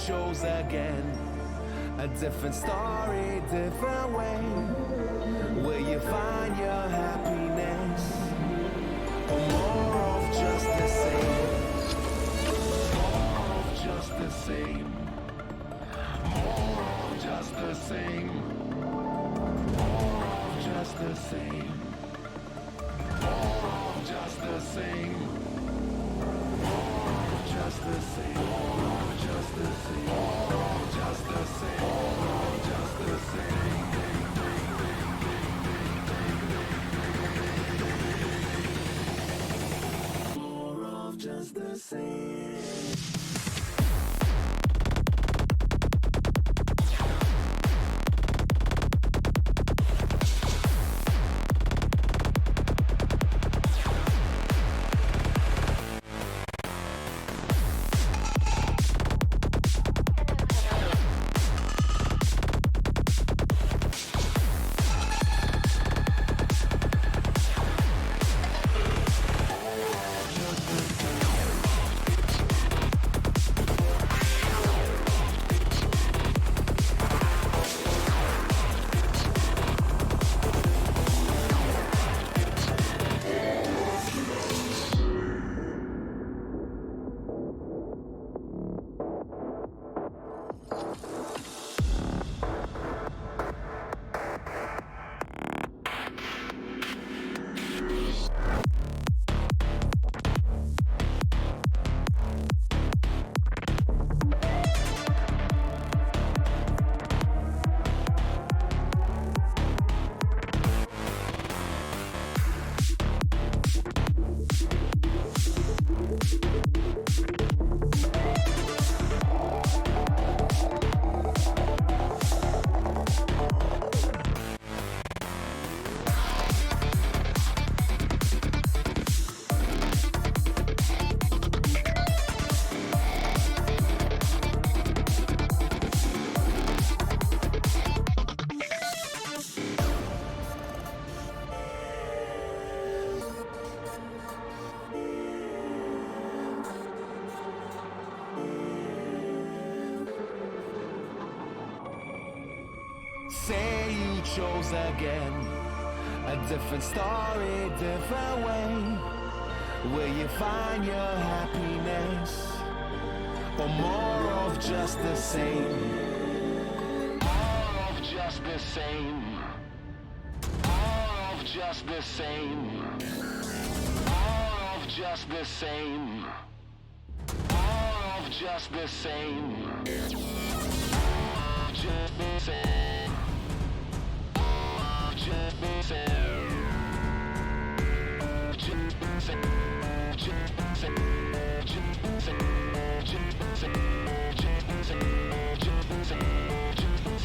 chose again. A different story, different way. Will you find your happiness? Or more of just the same? More of just the same. More of just the same. More of just the same. More of just the same. More of just the same. More of just the same. More of just the same. More of just the same. More of just the same. Say you chose again. A different story, different way. Will you find your happiness? Or more of just the same? More of just the same. More of just the same. More of just the same. More of just the same. More of just the same. Just the same. Just the same. Just the same. Just the same. Just the same. Just the same. Just the same. Just the same. Just the same. Just the same. Just the same. Just the same. Just the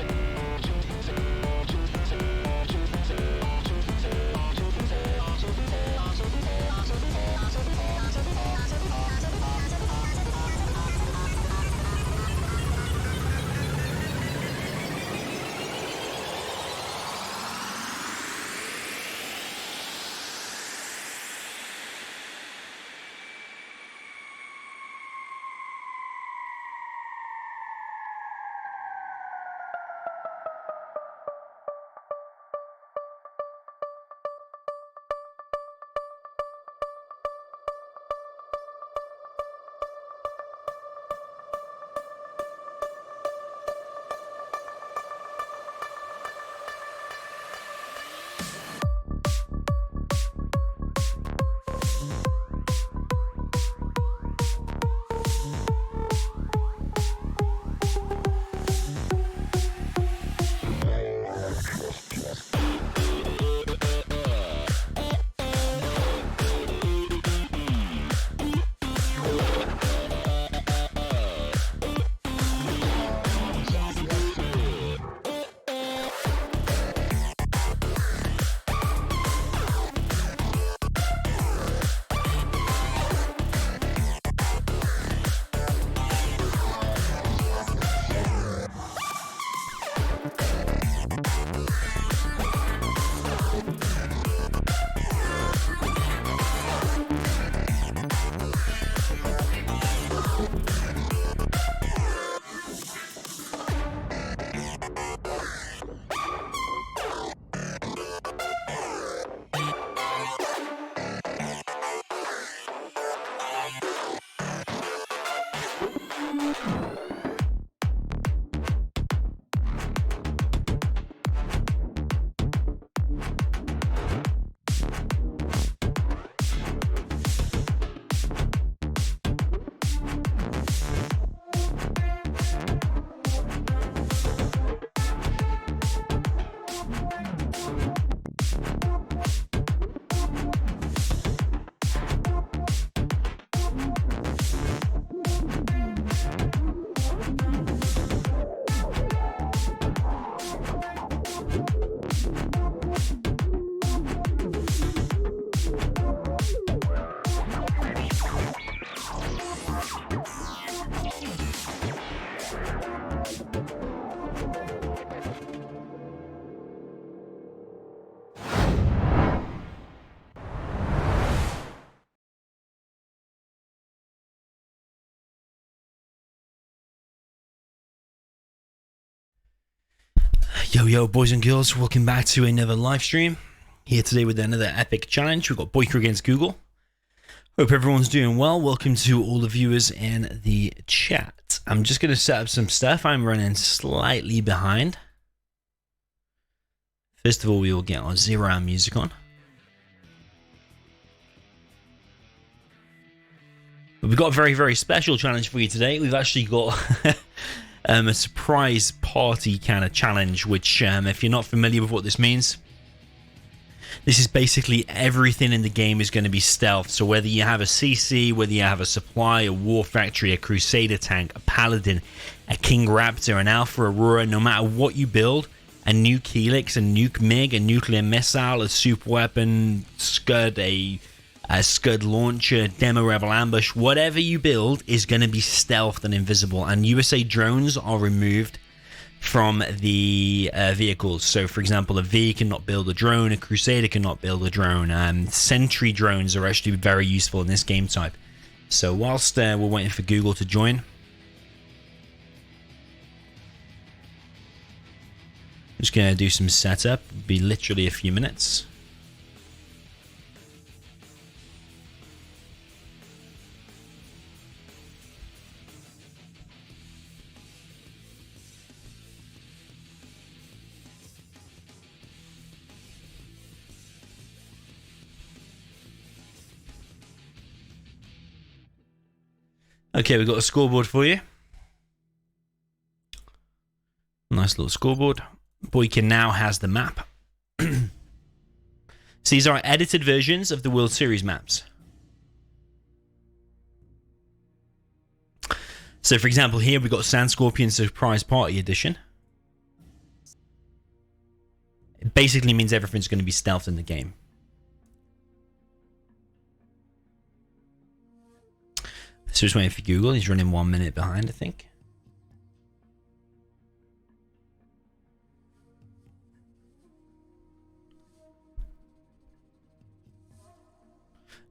Yo, boys and girls, welcome back to another live stream. Here today with another epic challenge. We've got BoYcaH against GooGle. Hope everyone's doing well. Welcome to all the viewers in the chat. I'm just going to set up some stuff. I'm running slightly behind. First of all, we will get our 0 hour music on. But we've got a very, very special challenge for you today. We've actually got a surprise party kind of challenge, which if you're not familiar with what this means, this is basically everything in the game is going to be stealth. So whether you have a CC, whether you have a supply, a war factory, a crusader tank, a paladin, a king raptor, an alpha aurora, no matter what you build, a nuke helix, a nuke mig, a nuclear missile, a super weapon, scud, a scud launcher, demo rebel ambush, whatever you build is going to be stealthed and invisible, and USA drones are removed from the vehicles. So for example, a V cannot build a drone, a crusader cannot build a drone. Sentry drones are actually very useful in this game type. So whilst we're waiting for GooGle to join, I'm just going to do some setup. It'll be literally a few minutes. Okay, we've got a scoreboard for you. Nice little scoreboard. BoYcaH now has the map. So these are edited versions of the World Series maps. So for example, here we've got Sand Scorpion Surprise Party Edition. It basically means everything's going to be stealth in the game. So just waiting for GooGle. He's running 1 minute behind, I think.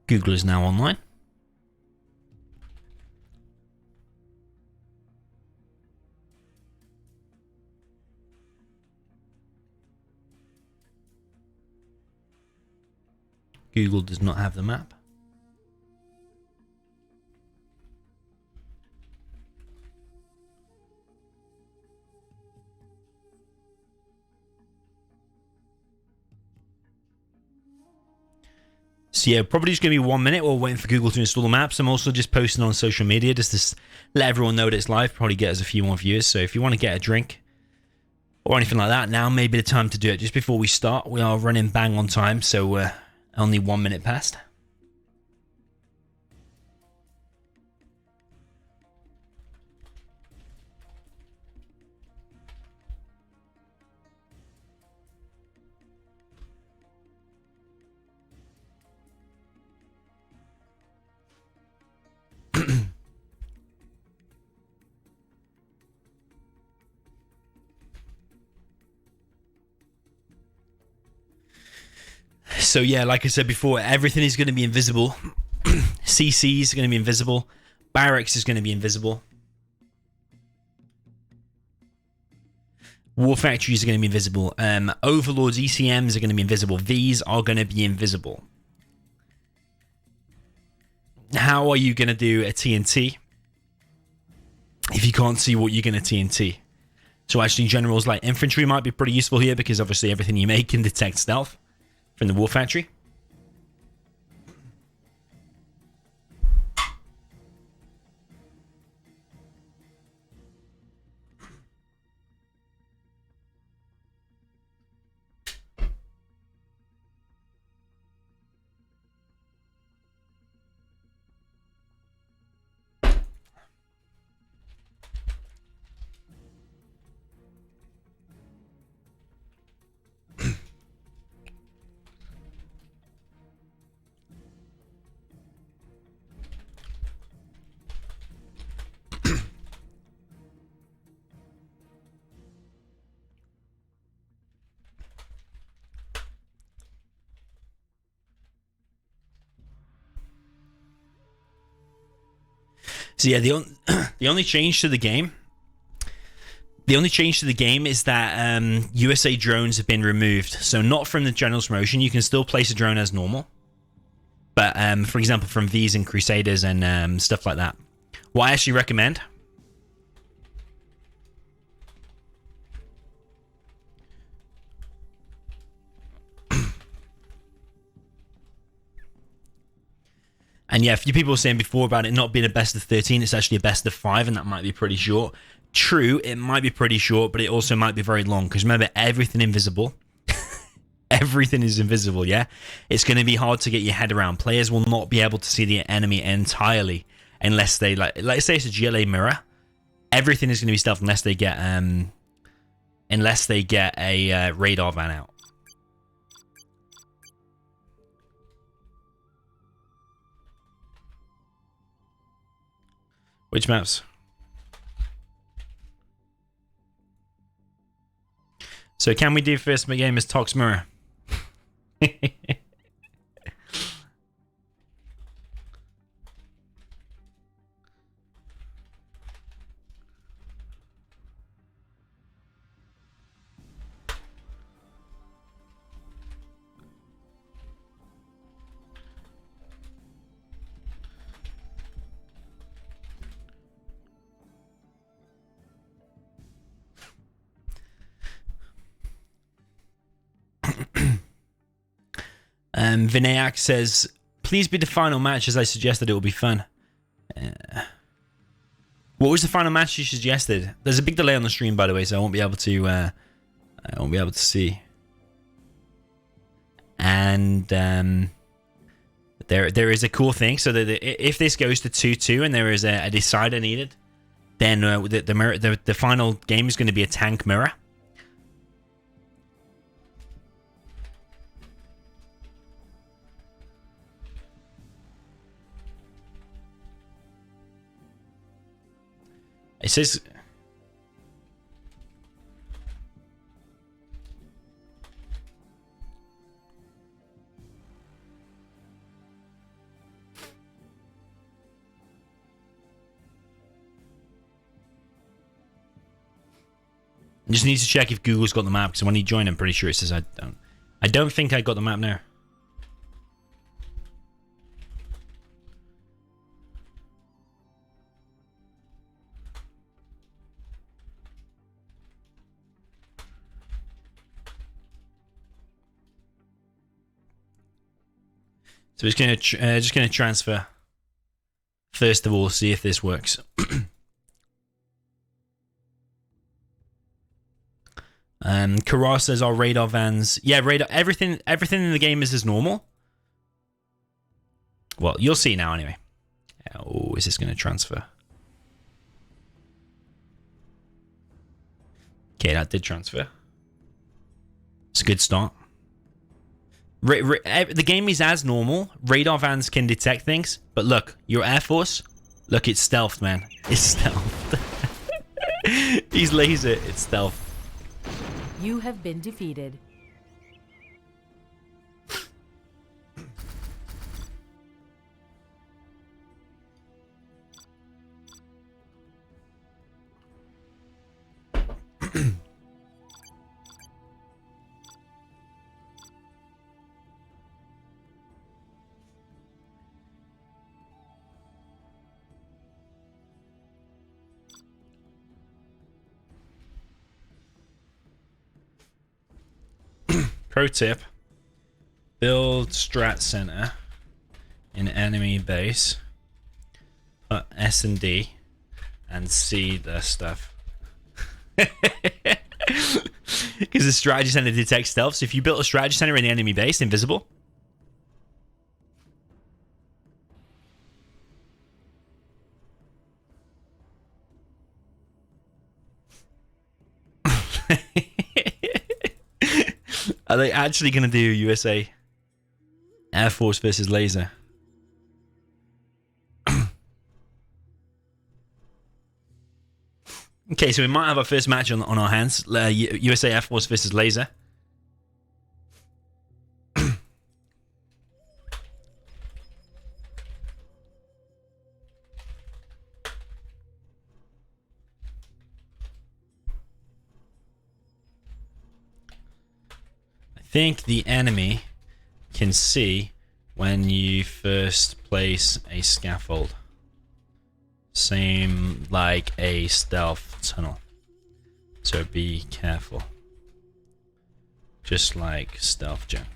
GooGle is now online. GooGle does not have the map. So yeah, probably just going to be 1 minute while waiting for GooGle to install the maps. I'm also just posting on social media just to let everyone know that it's live. Probably get us a few more viewers. So if you want to get a drink or anything like that, now may be the time to do it. Just before we start, we are running bang on time, so only 1 minute past. So yeah, like I said before, everything is going to be invisible. CCs are going to be invisible. Barracks is going to be invisible. War factories are going to be invisible. Overlords, ECMs are going to be invisible. Vs are going to be invisible. How are you going to do a TNT if you can't see what you're going to TNT? So actually, generals like infantry might be pretty useful here because obviously everything you make can detect stealth from the war factory. So yeah, the only change to the game, is that USA drones have been removed. So not from the General's promotion. You can still place a drone as normal, but for example, from V's and Crusaders and stuff like that. What I actually recommend. And yeah, a few people were saying before about it not being a best of 13, it's actually a best of 5, and that might be pretty short. True, it might be pretty short, but it also might be very long, because remember, everything invisible. Everything is invisible, yeah? It's going to be hard to get your head around. Players will not be able to see the enemy entirely unless they, let's say it's a GLA mirror. Everything is going to be stealth unless they get a radar van out. Which maps? So can we do first game as Tox Mirror? Vinayak says, please be the final match as I suggested it will be fun. What was the final match you suggested? There's a big delay on the stream, by the way, so I won't be able to see. And there is a cool thing. So that if this goes to 2-2 and there is a decider needed, then the final game is going to be a tank mirror. It says... I just need to check if Google's got the map, because when you join, I'm pretty sure it says I don't. I don't think I got the map now. So it's gonna just gonna transfer. First of all, see if this works. Kara says our radar vans. Yeah, radar. Everything in the game is as normal. Well, you'll see now anyway. Oh, is this gonna transfer? Okay, that did transfer. It's a good start. The game is as normal. Radar vans can detect things, but look, your Air Force, look, it's stealth, man. It's stealth. He's laser, it's stealth. You have been defeated. Pro tip, build strat center in enemy base, put S and D, and see the stuff. Because the strategy center detects stealth, so if you built a strategy center in the enemy base, invisible. Are they actually going to do USA Air Force versus laser? Okay, so we might have our first match on our hands. USA Air Force versus laser. think the enemy can see when you first place a scaffold. Same like a stealth tunnel. So be careful. Just like stealth gen.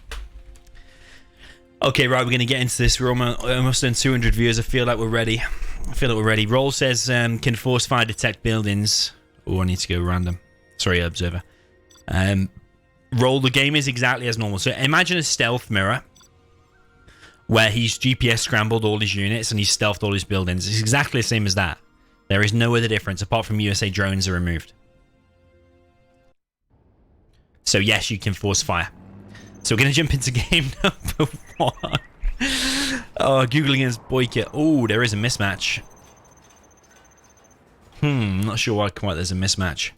Okay, right, we're going to get into this. We're almost done 200 views. I feel like we're ready. Roll says, can force fire detect buildings? Oh, I need to go random. Sorry, observer. Roll, the game is exactly as normal. So imagine a stealth mirror where he's GPS scrambled all his units and he's stealthed all his buildings. It's exactly the same as that. There is no other difference apart from USA drones are removed. So yes, you can force fire. So we're going to jump into game number 1. Oh, Google against BoYcaH. Oh, there is a mismatch. Not sure why quite there's a mismatch.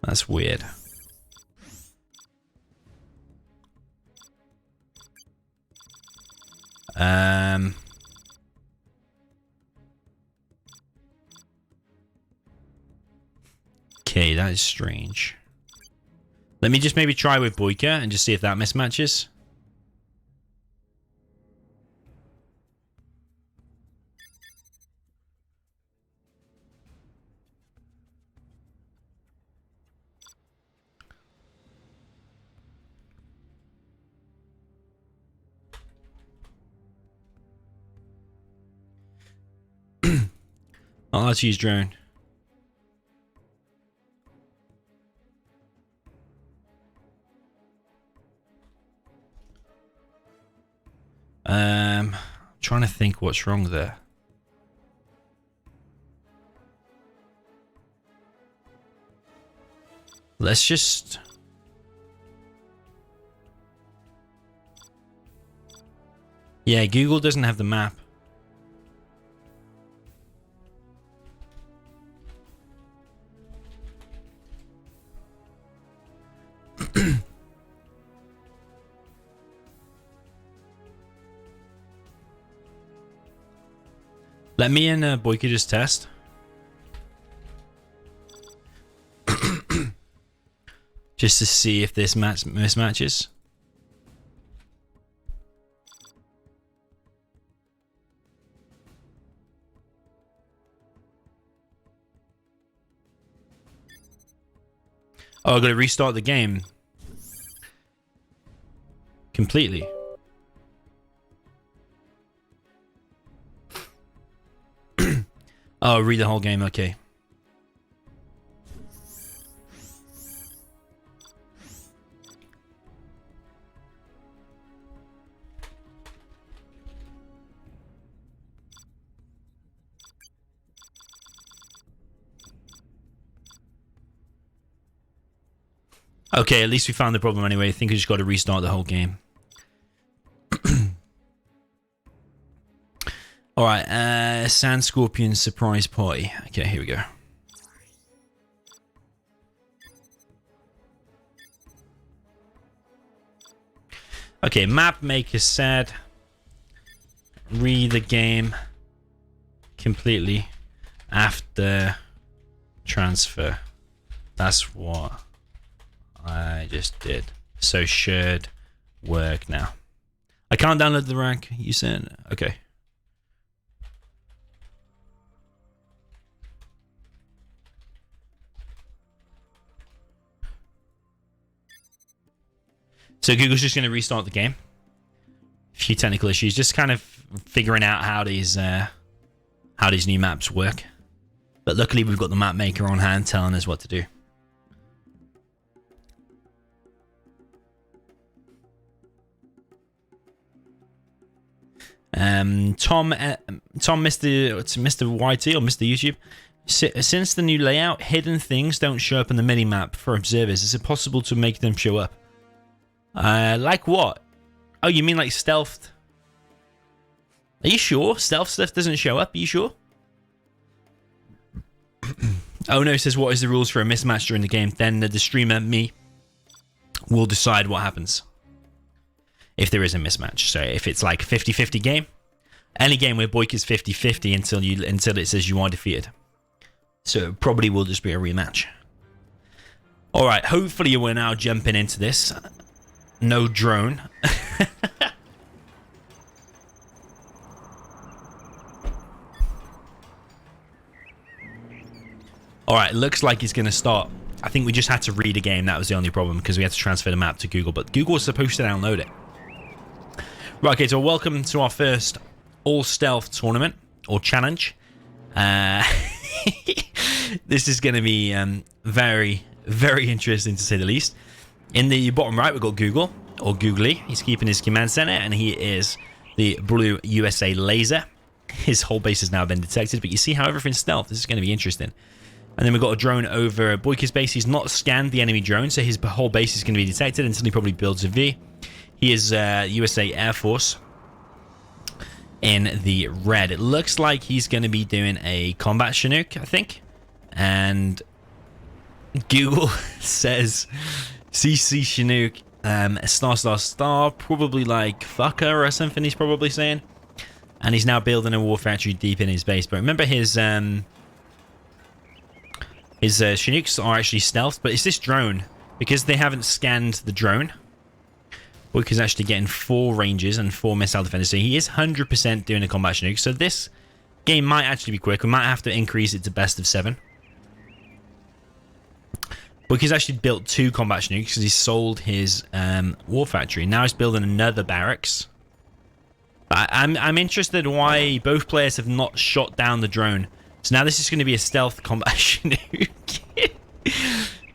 That's weird. Okay, that is strange. Let me just maybe try with BoYcaH and just see if that mismatches. Oh, let's use drone. Trying to think what's wrong there. Let's just... Yeah, Google doesn't have the map. Let me and BoYcaH just test. Just to see if this mismatches. Oh, I've got to restart the game. Completely. Oh, read the whole game, okay. Okay, at least we found the problem anyway. I think we just got to restart the whole game. Alright, Sand Scorpion Surprise Party. Okay, here we go. Okay, map maker said read the game completely after transfer. That's what I just did. So should work now. I can't download the rank, you said? Okay. So Google's just going to restart the game. A few technical issues, just kind of figuring out how these new maps work. But luckily we've got the map maker on hand telling us what to do. Tom, Mr. YT or Mr. YouTube. Since the new layout, hidden things don't show up in the mini-map for observers. Is it possible to make them show up? Like what? Oh, you mean like stealthed? Are you sure? Stealth stuff doesn't show up? Are you sure? Oh no, it says what is the rules for a mismatch during the game? Then the streamer, me, will decide what happens. If there is a mismatch. So if it's like a 50-50 game, any game where BoYcaH is 50-50 until it says you are defeated. So it probably will just be a rematch. All right, hopefully we're now jumping into this. No drone. All right, looks like it's going to start. I think we just had to read a game. That was the only problem because we had to transfer the map to Google. But Google was supposed to download it. Right, okay, so welcome to our first all-stealth tournament or challenge. This is going to be very, very interesting to say the least. In the bottom right, we've got Google, or Googly. He's keeping his command center, and he is the blue USA laser. His whole base has now been detected, but you see how everything's stealth. This is going to be interesting. And then we've got a drone over BoYcaH's base. He's not scanned the enemy drone, so his whole base is going to be detected until he probably builds a V. He is USA Air Force in the red. It looks like he's going to be doing a combat Chinook, I think. And Google says CC Chinook, star, probably like fucker or something he's probably saying. And he's now building a war factory deep in his base. But remember his Chinooks are actually stealth, but it's this drone. Because they haven't scanned the drone, BoYcaH's actually getting 4 ranges and 4 missile defenders. So he is 100% doing a combat Chinook. So this game might actually be quick. We might have to increase it to best of 7. BoYcaH's actually built 2 combat Chinooks because he sold his war factory. Now he's building another barracks. I'm interested why both players have not shot down the drone. So now this is going to be a stealth combat Chinook.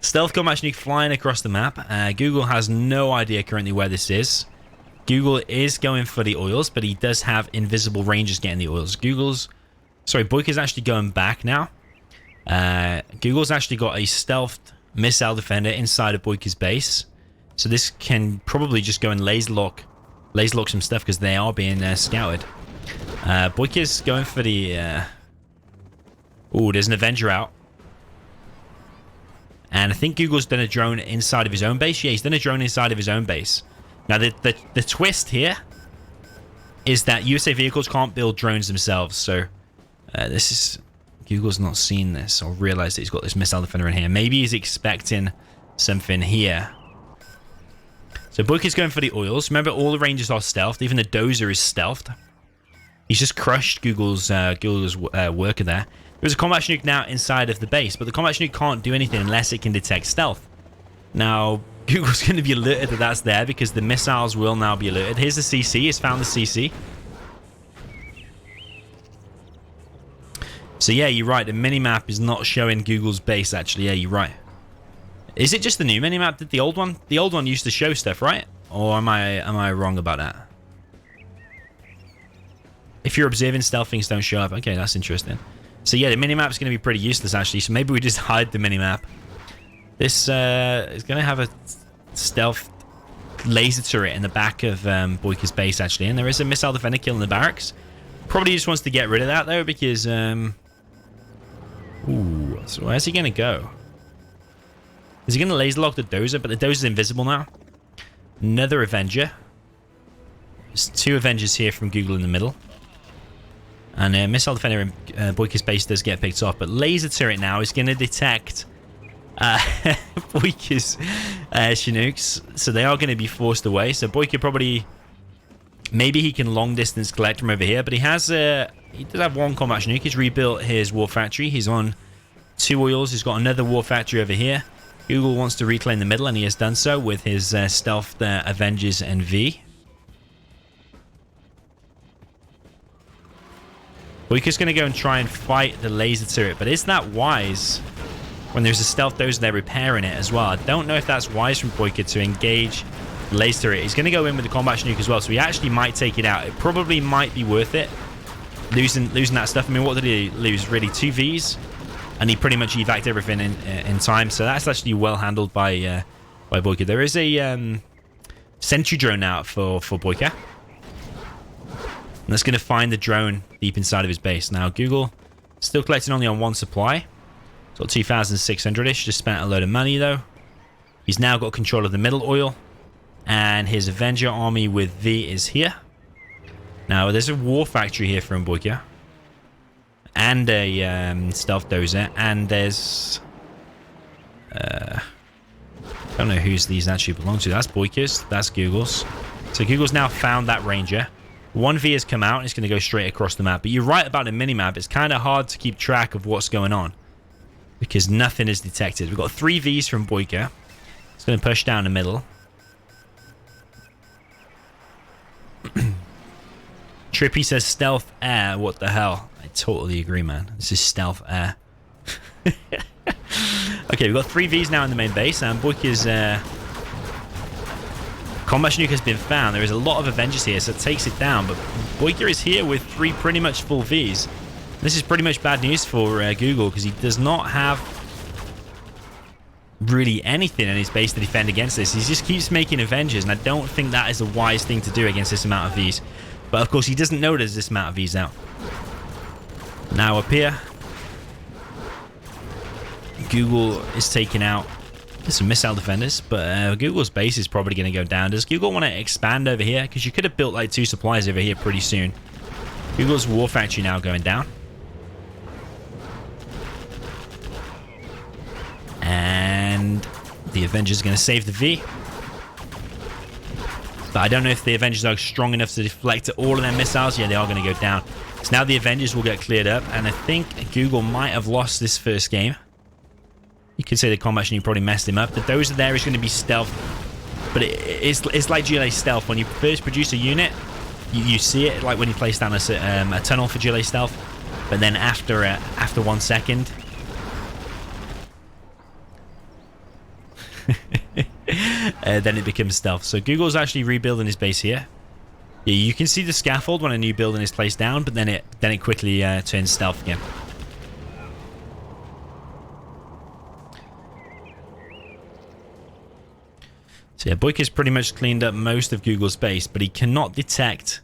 Stealth combat Chinook flying across the map. Google has no idea currently where this is. Google is going for the oils, but he does have invisible rangers getting the oils. BoYcaH's actually going back now. Google's actually got a stealthed missile defender inside of BoYcaH's base. So this can probably just go and laser lock some stuff because they are being scouted. BoYcaH's going for the... Oh, there's an Avenger out. And I think Google's done a drone inside of his own base. Yeah, he's done a drone inside of his own base. Now, the twist here is that USA vehicles can't build drones themselves. So, this is... Google's not seen this or realized that he's got this missile defender in here. Maybe he's expecting something here. So, BoYcaH's going for the oils. Remember, all the rangers are stealthed. Even the dozer is stealthed. He's just crushed Google's worker there. There's a combat Chinook now inside of the base, but the combat Chinook can't do anything unless it can detect stealth. Now, Google's going to be alerted that that's there because the missiles will now be alerted. Here's the CC. He's found the CC. So yeah, you're right. The minimap is not showing Google's base, actually. Yeah, you're right. Is it just the new minimap? Did the old one? The old one used to show stuff, right? Or am I wrong about that? If you're observing stealth, things don't show up. Okay, that's interesting. So yeah, the minimap's going to be pretty useless, actually. So maybe we just hide the minimap. This is going to have a stealth laser turret in the back of BoYcaH's base, actually. And there is a missile defender killing the barracks. Probably just wants to get rid of that, though, because... Ooh, so where's he going to go? Is he going to laser lock the dozer? But the dozer's invisible now. Another Avenger. There's 2 Avengers here from Google in the middle. And a missile defender in BoYcaH's base does get picked off. But laser turret now is going to detect BoYcaH's Chinooks. So they are going to be forced away. So BoYcaH probably... Maybe he can long distance collect from over here. But he has... he does have 1 combat Chinook. He's rebuilt his war factory. He's on 2 oils. He's got another war factory over here. Google wants to reclaim the middle, and he has done so with his stealthed Avengers and V. BoYcaH's going to go and try and fight the laser turret, but is that wise when there's a stealth dozer there repairing it as well? I don't know if that's wise from BoYcaH to engage the laser turret. He's going to go in with the combat Chinook as well, so he actually might take it out. It probably might be worth it, losing that stuff. I mean, what did he lose? Really, 2 Vs? And he pretty much evac'd everything in time, so that's actually well handled by BoYcaH. There is a sentry drone out for BoYcaH. And that's going to find the drone deep inside of his base. Now, Google still collecting only on 1 supply. Got 2,600-ish. Just spent a load of money, though. He's now got control of the middle oil. And his Avenger army with V is here. Now, there's a war factory here from BoYcaH. And a stealth dozer. And there's... Don't know whose these actually belong to. That's BoYcaH's. That's GooGle's. So GooGle's now found that Ranger. 1V has come out and it's going to go straight across the map. But you're right about the minimap. It's kind of hard to keep track of what's going on because nothing is detected. We've got 3 Vs from BoYcaH. It's going to push down the middle. Trippy says stealth air. What the hell? I totally agree, man. This is stealth air. Okay, we've got 3 Vs now in the main base, and BoYcaH's combat nuke has been found. There is a lot of Avengers here, so it takes it down, but BoYcaH is here with 3 pretty much full Vs. This is pretty much bad news for GooGle, because he does not have really anything in his base to defend against this. He just keeps making Avengers, and I don't think that is a wise thing to do against this amount of Vs. But of course, he doesn't know there's this amount of Vs out. Now up here, GooGle is taking out some missile defenders, but GooGle's base is probably going to go down. Does GooGle want to expand over here? Because you could have built like 2 supplies over here pretty soon. GooGle's war factory now going down. And the Avengers are going to save the V. But I don't know if the Avengers are strong enough to deflect all of their missiles. Yeah, they are going to go down. So now the Avengers will get cleared up, and I think GooGle might have lost this first game. You could say the combat nuke probably messed him up, but those there is going to be stealth. But it's like GLA stealth. When you first produce a unit, you see it like when you place down a tunnel for GLA stealth. But then after 1 second, then it becomes stealth. So GooGle's actually rebuilding his base here. Yeah, you can see the scaffold when a new building is placed down, but then it quickly turns stealth again. So yeah, BoYcaH's pretty much cleaned up most of GooGle's base, but he cannot detect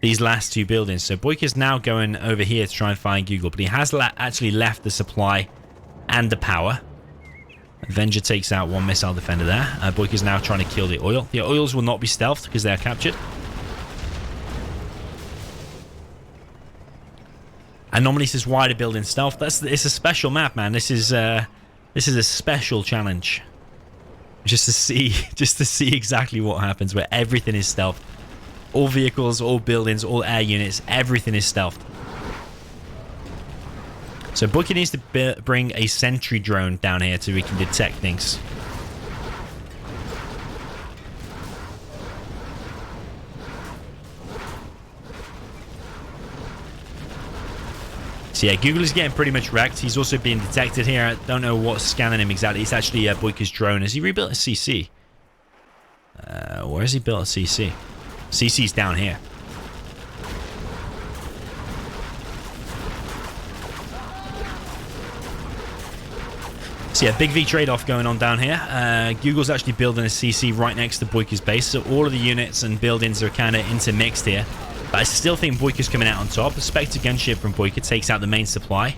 these last 2 buildings. So BoYcaH's now going over here to try and find GooGle, but he has actually left the supply and the power. Avenger takes out 1 missile defender there. BoYcaH's now trying to kill the oil. The oils will not be stealthed because they are captured. Anomaly says, why to build in stealth? It's a special map, man. This is a special challenge. Just to see exactly what happens, where everything is stealth. All vehicles, all buildings, all air units, everything is stealthed. So BoYcaH needs to bring a sentry drone down here so we can detect things. So yeah, GooGle is getting pretty much wrecked. He's also being detected here. I don't know what's scanning him exactly. It's actually BoYcaH's drone. Has he rebuilt a CC? Where has he built a CC? CC's down here. So yeah, big V trade-off going on down here. GooGle's actually building a CC right next to BoYcaH's base. So all of the units and buildings are kind of intermixed here. But I still think BoYcaH's coming out on top. A Spectre gunship from BoYcaH takes out the main supply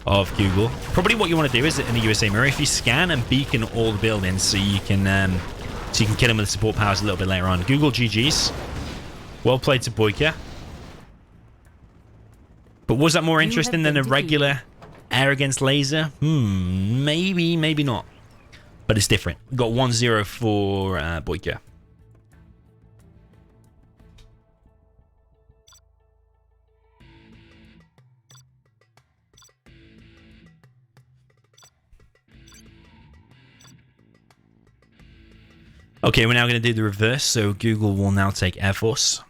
of GooGle. Probably what you want to do is in the USA mirror, if you scan and beacon all the buildings, so you can kill them with the support powers a little bit later on. GooGle GG's. Well played to BoYcaH. But was that more interesting than a regular air against laser? Maybe, maybe not. But it's different. Got 1-0 for BoYcaH. Okay, we're now going to do the reverse. So GooGle will now take Air Force.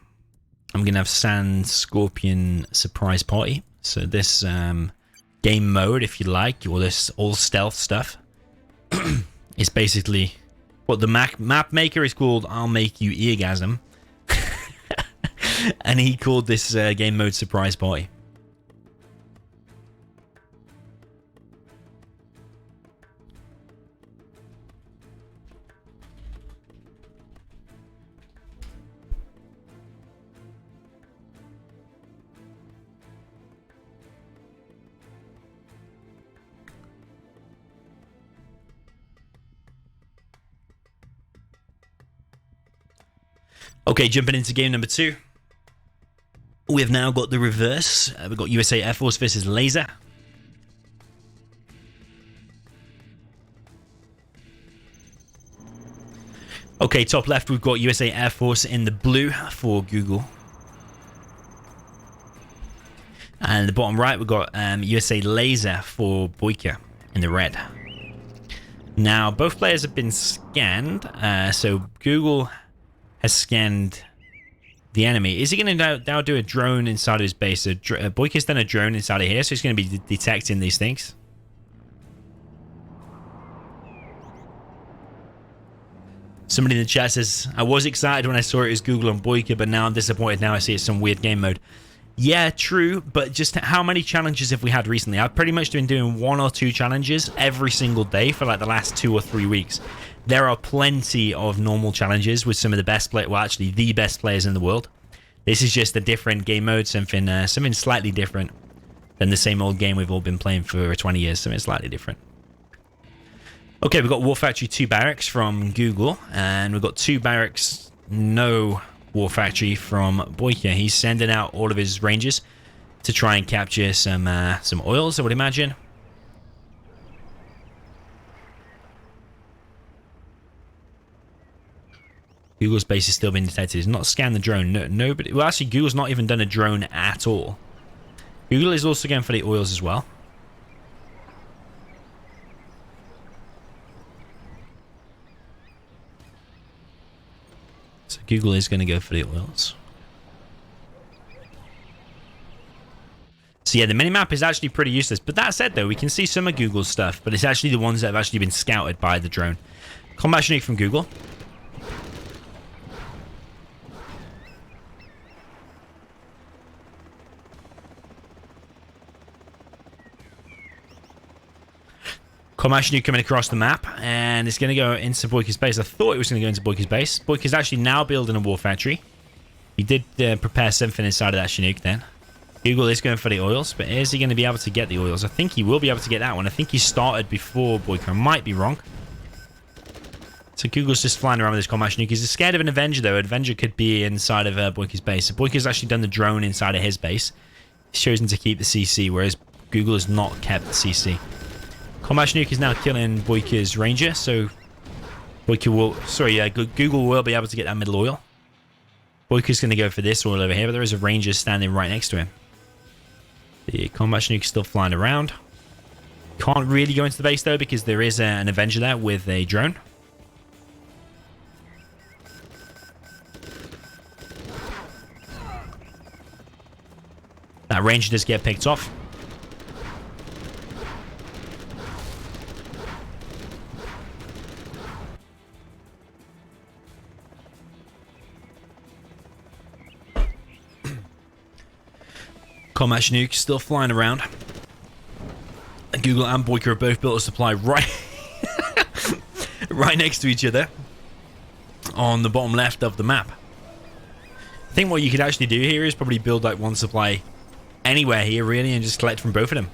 I'm going to have Sand, Scorpion, SurpriseParty. So this game mode, if you like, or this all stealth stuff, is basically what the map maker is called. I'll make you eargasm. And he called this game mode SurpriseParty. Okay, jumping into game number 2. We have now got the reverse. We've got USA Air Force versus Laser. Okay, top left, we've got USA Air Force in the blue for Google. And the bottom right, we've got USA Laser for BoYcaH in the red. Now, both players have been scanned. So Google has scanned the enemy. Is he going to now do a drone inside of his base? So BoYcaH's done a drone inside of here, so he's going to be detecting these things. Somebody in the chat says, I was excited when I saw it as Google and BoYcaH, but now I'm disappointed. Now I see it's some weird game mode. Yeah, true, but just how many challenges have we had recently? I've pretty much been doing 1 or 2 challenges every single day for like the last 2 or 3 weeks. There are plenty of normal challenges with some of the best players, well, actually the best players in the world. This is just a different game mode, something slightly different than the same old game we've all been playing for 20 years, something slightly different. Okay, we've got War Factory 2 barracks from Google, and we've got 2 barracks, no War Factory from BoYcaH. He's sending out all of his rangers to try and capture some oils, I would imagine. Google's base is still being detected. He's not scanned the drone. Nobody. Well, actually, Google's not even done a drone at all. Google is also going for the oils as well. So Google is going to go for the oils. So yeah, the minimap is actually pretty useless. But that said, though, we can see some of Google's stuff. But it's actually the ones that have actually been scouted by the drone. Combat Chinook from Google. Combat Chinook coming across the map, and it's going to go into BoYcaH's base. I thought it was going to go into BoYcaH's base. BoYcaH's actually now building a war factory. He did prepare something inside of that Chinook then. Google is going for the oils, but is he going to be able to get the oils? I think he will be able to get that one. I think he started before BoYcaH. I might be wrong. So Google's just flying around with this Combat Chinook. He's scared of an Avenger, though. Avenger could be inside of BoYcaH's base. So BoYcaH's actually done the drone inside of his base. He's chosen to keep the CC, whereas Google has not kept the CC. Combat Chinook is now killing BoYcaH's Ranger, so BoYcaH will... Sorry, yeah, Google will be able to get that middle oil. BoYcaH's going to go for this oil over here, but there is a Ranger standing right next to him. The Combat Chinook is still flying around. Can't really go into the base, though, because there is an Avenger there with a drone. That Ranger does get picked off. Combat Chinook still flying around. Google and BoYcaH are both built a supply right right next to each other on the bottom left of the map. I think what you could actually do here is probably build like one supply anywhere here really and just collect from both of them.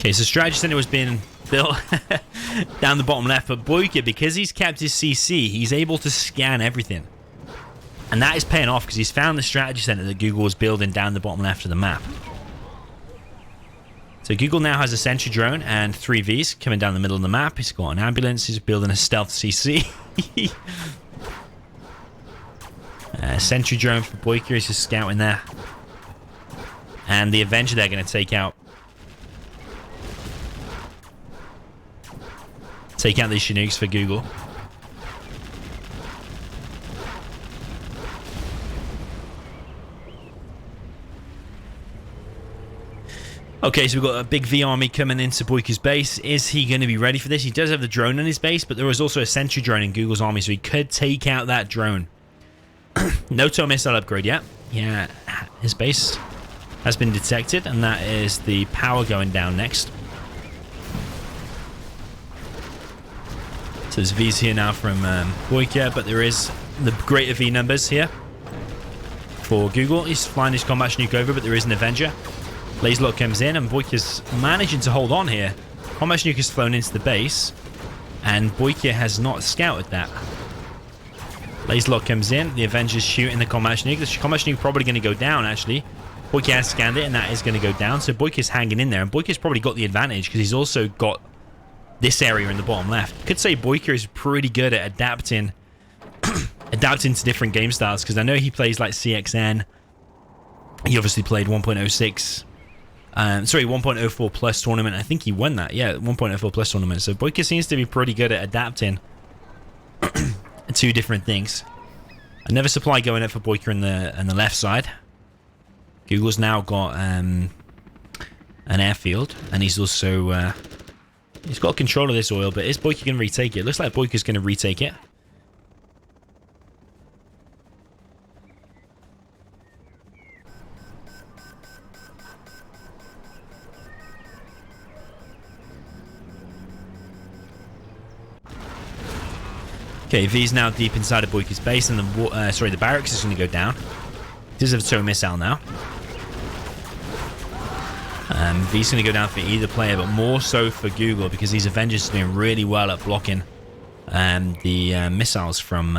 Okay, so Strategy Center was being built down the bottom left, but BoYcaH, because he's kept his CC, he's able to scan everything. And that is paying off because he's found the Strategy Center that Google was building down the bottom left of the map. So Google now has a sentry drone and 3 Vs coming down the middle of the map. He's got an ambulance, he's building a stealth CC. Sentry drone for BoYcaH is just scouting there. And the Avenger they're going to take out. Take out these Chinooks for Google. Okay, so we've got a big V army coming into BoYcaH's base. Is he going to be ready for this? He does have the drone in his base, but there was also a sentry drone in Google's army, so he could take out that drone. No tow missile upgrade yet. Yeah, his base has been detected, and that is the power going down next. there's V's here now from BoYcaH, but there is the greater V numbers here for GooGle. He's flying his combat Chinook over, but there is an Avenger. Laserlock comes in, and BoYcaH's managing to hold on here. Combat Chinook has flown into the base, and BoYcaH has not scouted that. Laserlock comes in, the Avenger's shooting the combat Chinook. The combat Chinook probably going to go down, actually. BoYcaH has scanned it, and that is going to go down. So BoYcaH's hanging in there, and BoYcaH's probably got the advantage because he's also got this area in the bottom left. Could say BoYcaH is pretty good at adapting adapting to different game styles, because I know he plays like CXN. He obviously played 1.06. Sorry, 1.04 plus tournament. I think he won that. Yeah, 1.04 plus tournament. So BoYcaH seems to be pretty good at adapting to different things. Another supply going up for BoYcaH on the left side. GooGle's now got an airfield, and he's also he's got control of this oil. But is BoYcaH going to retake it? Looks like BoYcaH's going to retake it. Okay, V's now deep inside of BoYcaH's base, and the barracks is going to go down. Does have a tow missile now. V's going to go down for either player, but more so for GooGle, because these Avengers are doing really well at blocking the missiles from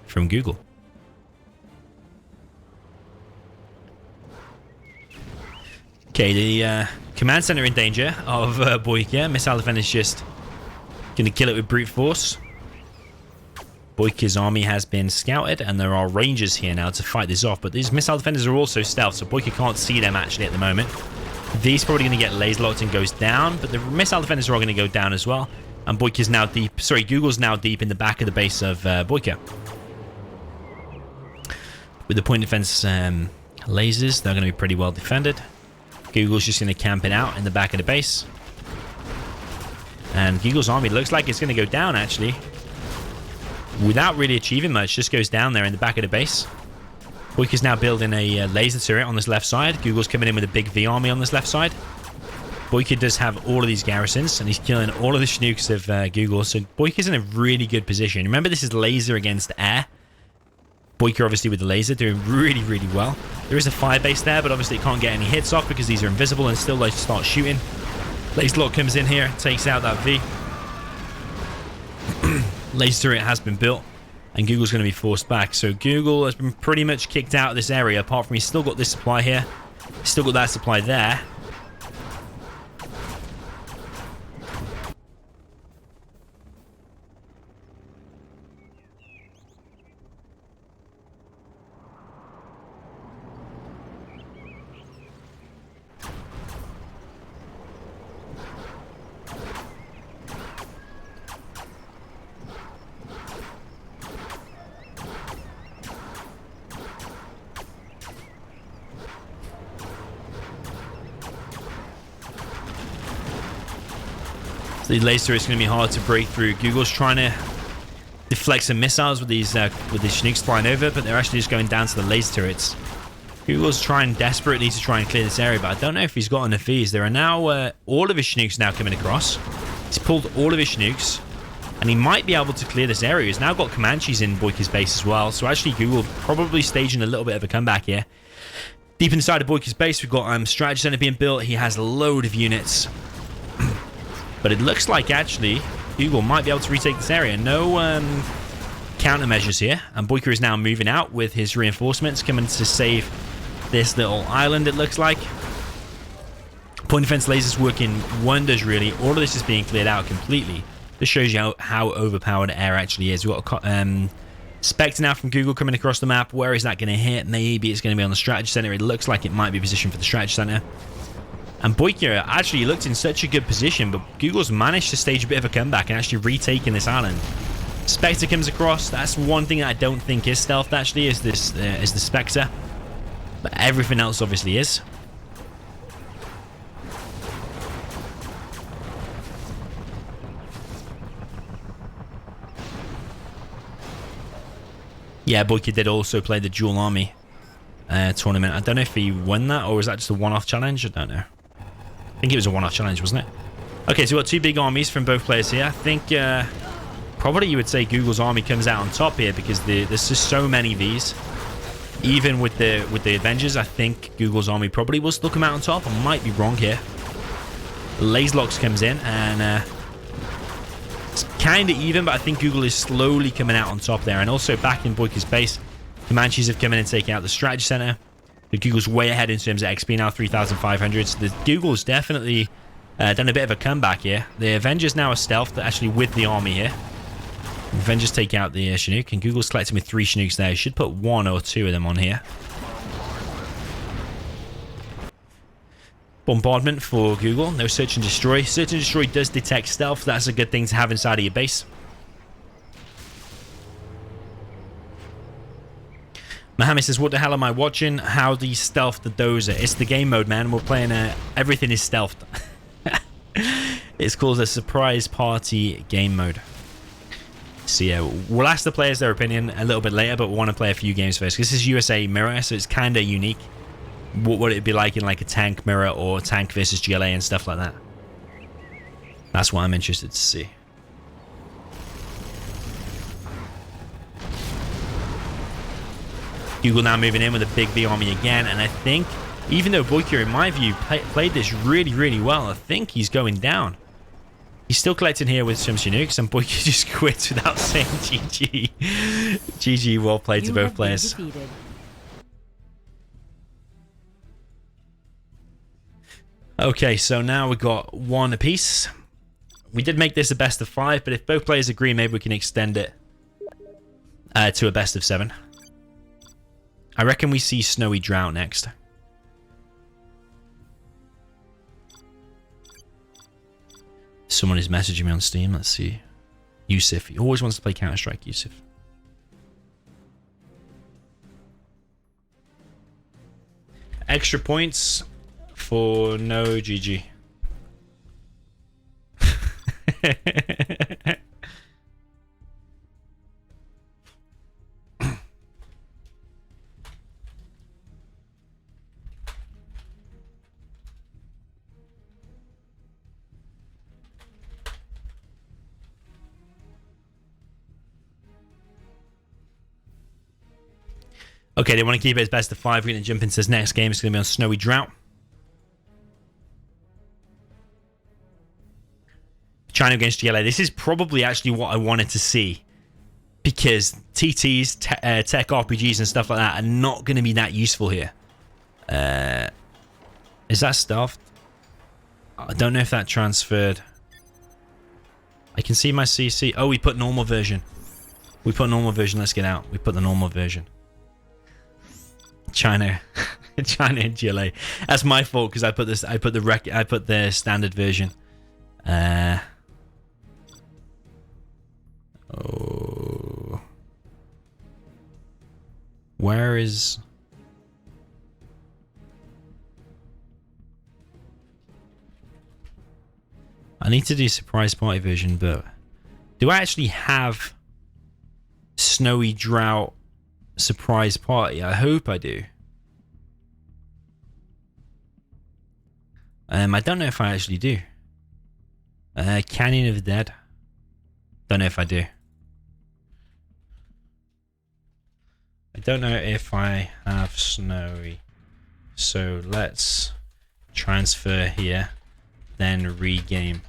GooGle. Okay, the command center in danger of BoYcaH. Missile defender's just going to kill it with brute force. BoYcaH's army has been scouted, and there are rangers here now to fight this off. But these missile defenders are also stealth, so BoYcaH can't see them actually at the moment. V's probably going to get laser locked and goes down, but the missile defenders are all going to go down as well. And BoYcaH's now deep. Sorry, GooGle's now deep in the back of the base of BoYcaH. With the point defense lasers, they're going to be pretty well defended. GooGle's just going to camp it out in the back of the base. And GooGle's army looks like it's going to go down, actually. Without really achieving much, just goes down there in the back of the base. BoYcaH's now building a laser turret on this left side. GooGle's coming in with a big V army on this left side. BoYcaH does have all of these garrisons, and he's killing all of the Chinooks of GooGle. So BoYcaH's in a really good position. Remember, this is laser against air. BoYcaH obviously with the laser doing really, really well. There is a fire base there, but obviously it can't get any hits off because these are invisible, and still they start shooting. Laserlock comes in here, takes out that V. Laser turret has been built, and GooGle's going to be forced back. So GooGle has been pretty much kicked out of this area, apart from he's still got this supply here. He's still got that supply there. So the laser is going to be hard to break through. GooGle's trying to deflect some missiles with these Chinooks flying over, but they're actually just going down to the laser turrets. GooGle's trying desperately to try and clear this area, but I don't know if he's got enough V's. There are now all of his Chinooks now coming across. He's pulled all of his Chinooks, and he might be able to clear this area. He's now got Comanches in BoYcaH's base as well, so actually GooGle probably staging a little bit of a comeback here. Deep inside of BoYcaH's base, we've got strategy center being built. He has a load of units. But it looks like, actually, GooGle might be able to retake this area. No countermeasures here. And BoYcaH is now moving out with his reinforcements, coming to save this little island, it looks like. Point defense lasers working wonders, really. All of this is being cleared out completely. This shows you how overpowered air actually is. We've got Spectre now from GooGle coming across the map. Where is that going to hit? Maybe it's going to be on the strategy center. It looks like it might be positioned for the strategy center. And BoYcaH actually looked in such a good position, but GooGle's managed to stage a bit of a comeback and actually retaking this island. Spectre comes across. That's one thing that I don't think is stealth, actually, is the Spectre. But everything else obviously is. Yeah, BoYcaH did also play the dual army tournament. I don't know if he won that, or was that just a one-off challenge? I don't know. I think it was a one-off challenge, wasn't it? Okay, so we've got two big armies from both players here. I think probably you would say Google's army comes out on top here because there's just so many of these. Even with the Avengers, I think Google's army probably will still come out on top. I might be wrong here. Lazelocks comes in, and it's kind of even, but I think Google is slowly coming out on top there. And also back in BoYkaH's base, Comanches have come in and taken out the strategy center. But Google's way ahead in terms of XP now, 3,500. So Google's definitely done a bit of a comeback here. The Avengers now are stealthed, actually with the army here. The Avengers take out the Chinook, and Google's collecting with 3 Chinooks there. Should put 1 or 2 of them on here. Bombardment for Google. No search and destroy. Search and destroy does detect stealth. That's a good thing to have inside of your base. Mohammed says, what the hell am I watching? How do you stealth the dozer? It's the game mode, man. We're playing everything is stealthed. It's called a surprise party game mode. So yeah, we'll ask the players their opinion a little bit later, but we want to play a few games first. This is USA Mirror, so it's kind of unique. What would it be like in like a tank mirror or tank versus GLA and stuff like that? That's what I'm interested to see. Google now moving in with a big B army again, and I think, even though BoYkaH, in my view, played this really, really well, I think he's going down. He's still collecting here with some Chinooks, and BoYkaH just quits without saying GG. GG, well played to both players. Okay, so now we've got 1 apiece. We did make this a best of 5, but if both players agree, maybe we can extend it to a best of 7. I reckon we see Snowy Drought next. Someone is messaging me on Steam. Let's see. Yusuf. He always wants to play Counter-Strike, Yusuf. Extra points for no GG. Okay, they want to keep it as best of 5. We're going to jump into this next game. It's going to be on Snowy Drought. China against GLA. This is probably actually what I wanted to see. Because TTs, tech RPGs and stuff like that are not going to be that useful here. Is that stuffed? I don't know if that transferred. I can see my CC. Oh, we put normal version. We put normal version. Let's get out. We put the normal version. China and GLA. That's my fault because I put this. I put the standard version. Oh, where is? I need to do surprise party version, but do I actually have Snowy Drought surprise party? I hope I do. I don't know if I actually do. Canyon of the Dead. Don't know if I do. I don't know if I have Snowy. So let's transfer here, then regame.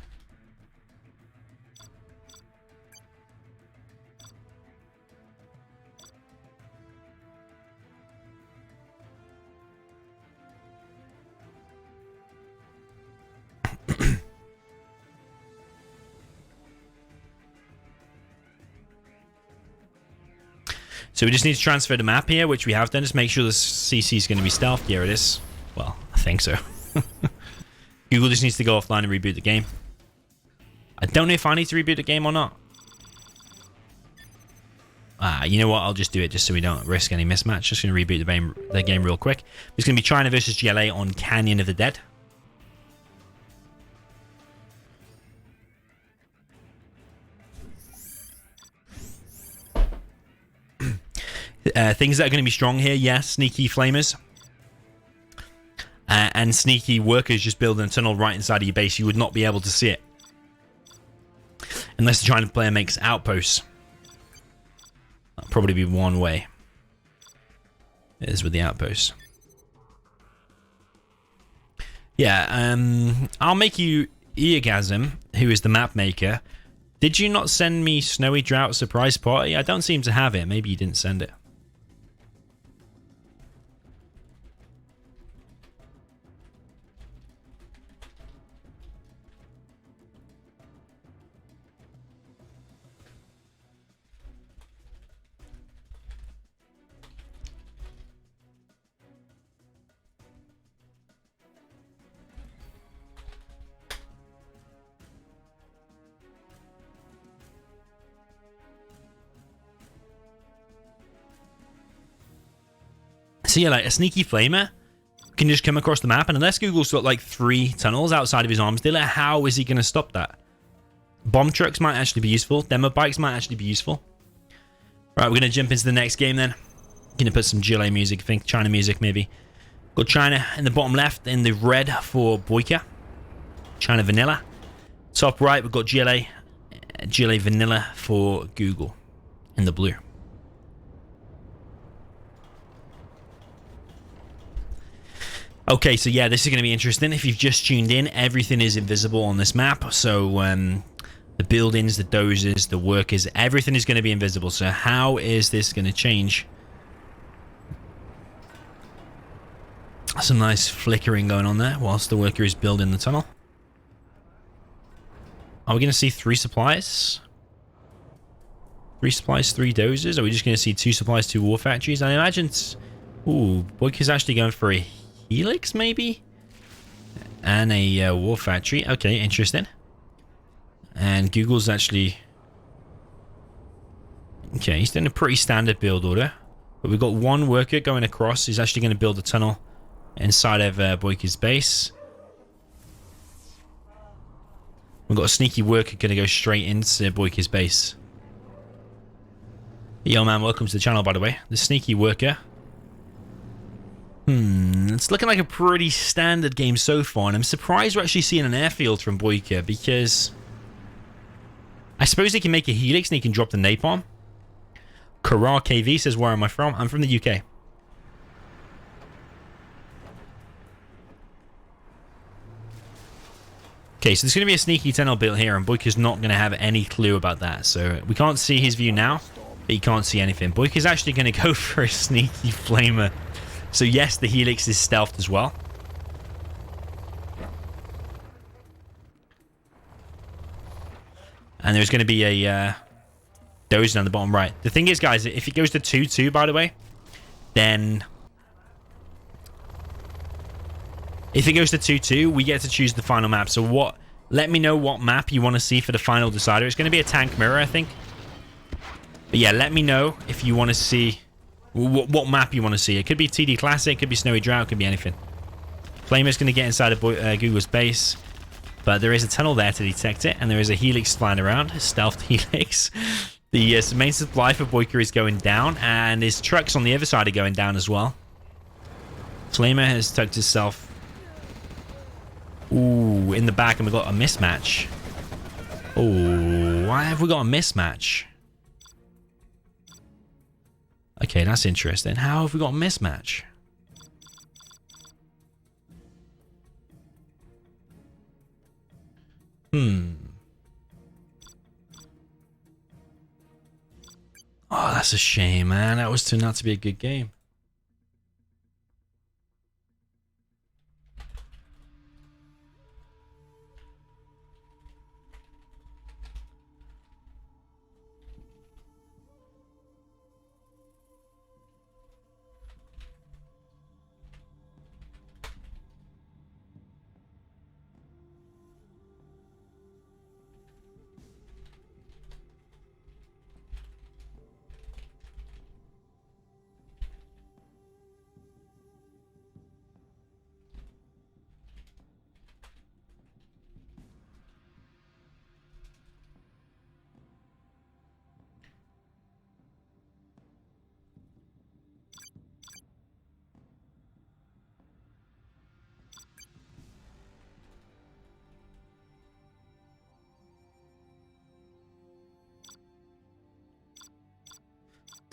So we just need to transfer the map here, which we have done. Just make sure the CC is going to be stealth. Here it is. Well, I think so. Google just needs to go offline and reboot the game. I don't know if I need to reboot the game or not. You know what? I'll just do it just so we don't risk any mismatch. Just going to reboot the game real quick. It's going to be China versus GLA on Canyon of the Dead. Things that are going to be strong here, yes, sneaky flamers. And sneaky workers just building a tunnel right inside of your base. You would not be able to see it. Unless the China player makes outposts. That'll probably be one way. It is with the outposts. Yeah, I'll make you Eargasm, who is the map maker. Did you not send me Snowy Drought Surprise Party? I don't seem to have it. Maybe you didn't send it. So yeah, like a sneaky flamer can just come across the map, and unless Google's got like 3 tunnels outside of his arms dealer, how is he going to stop that? Bomb trucks might actually be useful. Demo bikes might actually be useful. Right, we're going to jump into the next game then. Going to put some GLA music, I think China music maybe. Got China in the bottom left, in the red for BoYcaH. China Vanilla. Top right, we've got GLA Vanilla for Google in the blue. Okay, so yeah, this is going to be interesting. If you've just tuned in, everything is invisible on this map. So the buildings, the dozers, the workers, everything is going to be invisible. So how is this going to change? Some nice flickering going on there whilst the worker is building the tunnel. Are we going to see 3 supplies? 3 supplies, 3 dozers? Are we just going to see 2 supplies, 2 war factories? I imagine... Ooh, BoYcaH's actually going for a Helix, maybe? And a war factory. Okay, interesting. And Google's actually... Okay, he's doing a pretty standard build order. But we've got 1 worker going across. He's actually going to build a tunnel inside of BoYcaH's base. We've got a sneaky worker going to go straight into BoYcaH's base. Yo, man, welcome to the channel, by the way. The sneaky worker. It's looking like a pretty standard game so far, and I'm surprised we're actually seeing an airfield from BoYcaH, because I suppose he can make a Helix and he can drop the napalm. Karar KV says, where am I from? I'm from the UK. Okay, so there's going to be a sneaky tunnel built here, and BoYcaH's not going to have any clue about that. So we can't see his view now, but he can't see anything. BoYcaH's actually going to go for a sneaky flamer. So yes, the Helix is stealthed as well. And there's going to be a dozer down the bottom right. The thing is, guys, if it goes to 2-2, by the way, then... If it goes to 2-2, we get to choose the final map. So what? Let me know what map you want to see for the final decider. It's going to be a tank mirror, I think. But yeah, let me know if you want to see... What map you want to see. It could be TD Classic, it could be Snowy Drought, it could be anything. Flamer's going to get inside of Google's base, but there is a tunnel there to detect it, and there is a Helix flying around, a stealthed Helix. The main supply for BoYcaH is going down, and his trucks on the other side are going down as well. Flamer has tucked himself. Ooh, in the back, and we've got a mismatch. Oh, why have we got a mismatch? Okay, that's interesting. How have we got a mismatch? Oh, that's a shame, man. That was turned out to be a good game.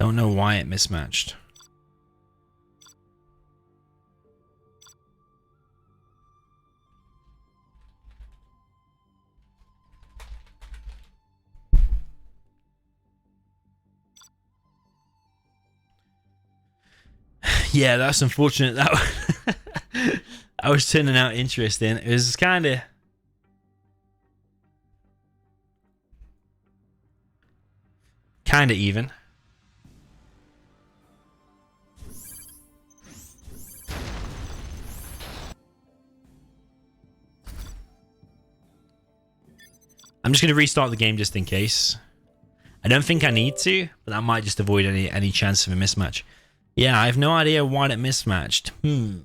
Don't know why it mismatched. Yeah, that's unfortunate. That I was turning out interesting. It was kind of even. I'm just going to restart the game just in case. I don't think I need to, but that might just avoid any chance of a mismatch. Yeah, I have no idea why it mismatched. Maybe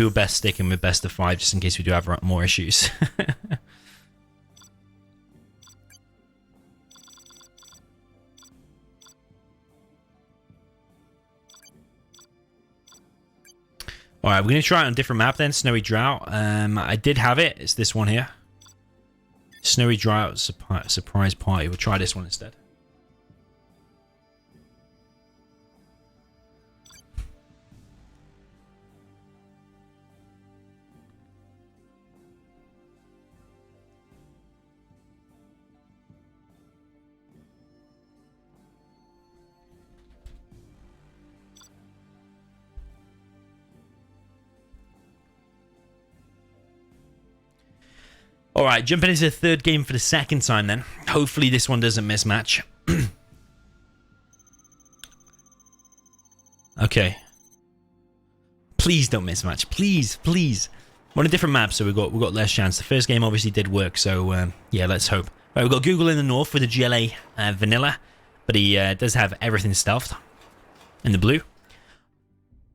we're best sticking with best of 5 just in case we do have more issues. Alright, we're going to try it on a different map then, Snowy Drought. I did have it. It's this one here. Snowy Drought Surprise Party. We'll try this one instead. Alright, jumping into the third game for the second time then. Hopefully this one doesn't mismatch. Okay. Please don't mismatch. Please, please. We're on a different map, so we've got less chance. The first game obviously did work, so yeah, let's hope. Right, we've got GooGle in the north with the GLA vanilla, but he does have everything stealthed in the blue.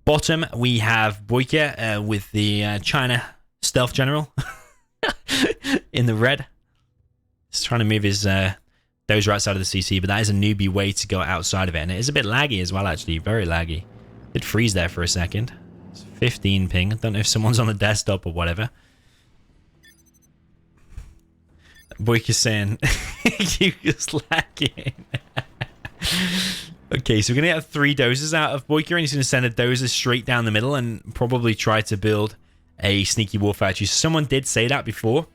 Bottom, we have BoYcaH with the China stealth general. In the red. He's trying to move his dozer outside of the CC, but that is a newbie way to go outside of it. And it is a bit laggy as well, actually. Very laggy. Did freeze there for a second. It's 15 ping. I don't know if someone's on the desktop or whatever. BoYcaH saying, you just lagging. Okay, so we're going to get 3 dozers out of BoYcaH, and he's going to send a dozer straight down the middle and probably try to build a sneaky war factory. Someone did say that before.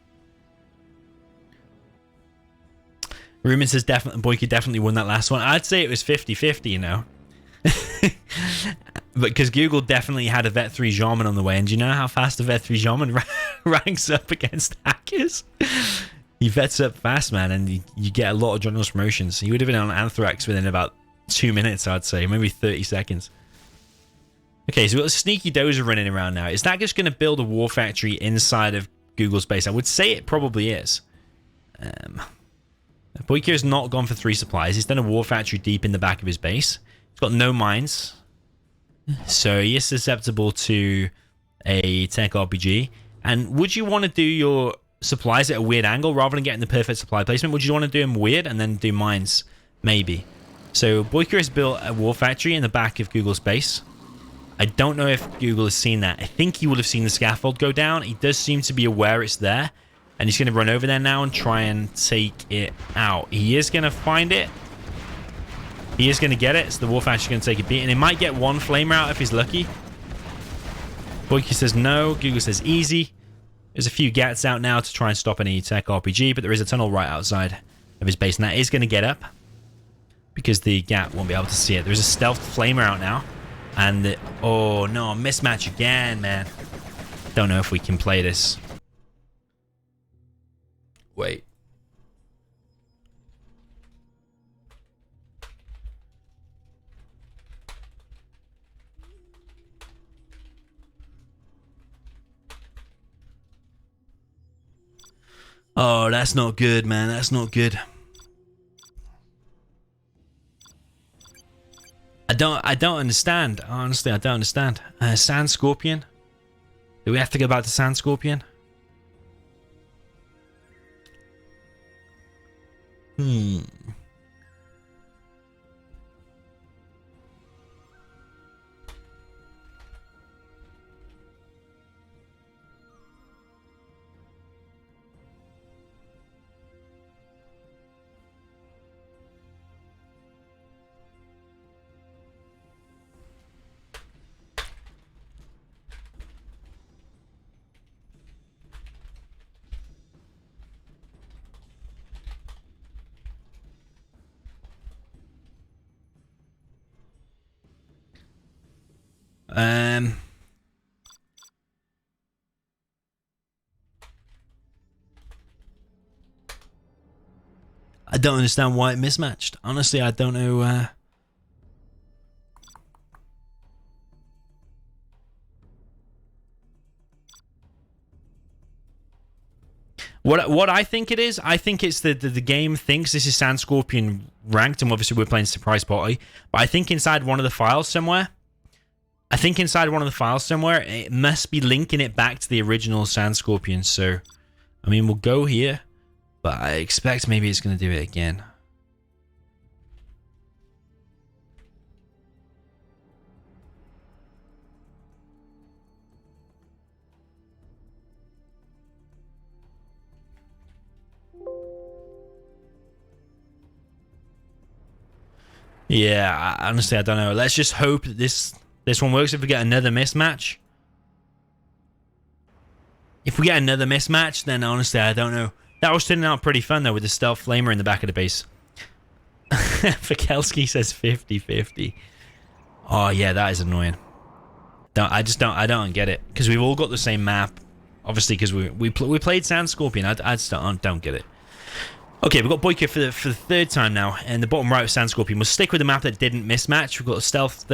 Rumen says BoYcaH definitely won that last one. I'd say it was 50-50, you know. But because GooGle definitely had a Vet 3 Shaman on the way, and do you know how fast a Vet 3 Shaman ranks up against hackers? He vets up fast, man, and you get a lot of journalist promotions. He would have been on Anthrax within about 2 minutes, I'd say, maybe 30 seconds. Okay, so we've got a sneaky dozer running around now. Is that just going to build a war factory inside of GooGle's base? I would say it probably is. BoYcaH has not gone for 3 supplies. He's done a war factory deep in the back of his base. He's got no mines. So he is susceptible to a tech RPG. And would you want to do your supplies at a weird angle rather than getting the perfect supply placement? Would you want to do them weird and then do mines? Maybe. So BoYcaH has built a war factory in the back of GooGle's base. I don't know if GooGle has seen that. I think he would have seen the scaffold go down. He does seem to be aware it's there. And he's going to run over there now and try and take it out. He is going to find it. He is going to get it. So the war factory is going to take a beat. And he might get 1 flamer out if he's lucky. BoYcaH says no. GooGle says easy. There's a few gats out now to try and stop any tech RPG. But there is a tunnel right outside of his base. And that is going to get up. Because the gat won't be able to see it. There's a stealth flamer out now. And oh no, mismatch again, man. Don't know if we can play this. Wait. Oh, that's not good, man. That's not good. I don't understand. Honestly, I don't understand. Sand Scorpion? Do we have to go back to Sand Scorpion? I don't understand why it mismatched. Honestly, I don't know. What I think it is, I think it's the game thinks this is Sand Scorpion ranked, and obviously we're playing Surprise Party. But I think inside one of the files somewhere, it must be linking it back to the original Sand Scorpion. So, I mean, we'll go here, but I expect maybe it's going to do it again. Yeah, honestly, I don't know. Let's just hope that this one works. If we get another mismatch, then honestly, I don't know. That was turning out pretty fun though, with the stealth flamer in the back of the base. Fakelski says 50-50. Oh yeah, that is annoying. I don't get it, because we've all got the same map. Obviously, because we played Sand Scorpion. I just don't get it. Okay, we've got BoYcaH for the third time now, and the bottom right of Sand Scorpion. We'll stick with the map that didn't mismatch. We've got a stealth,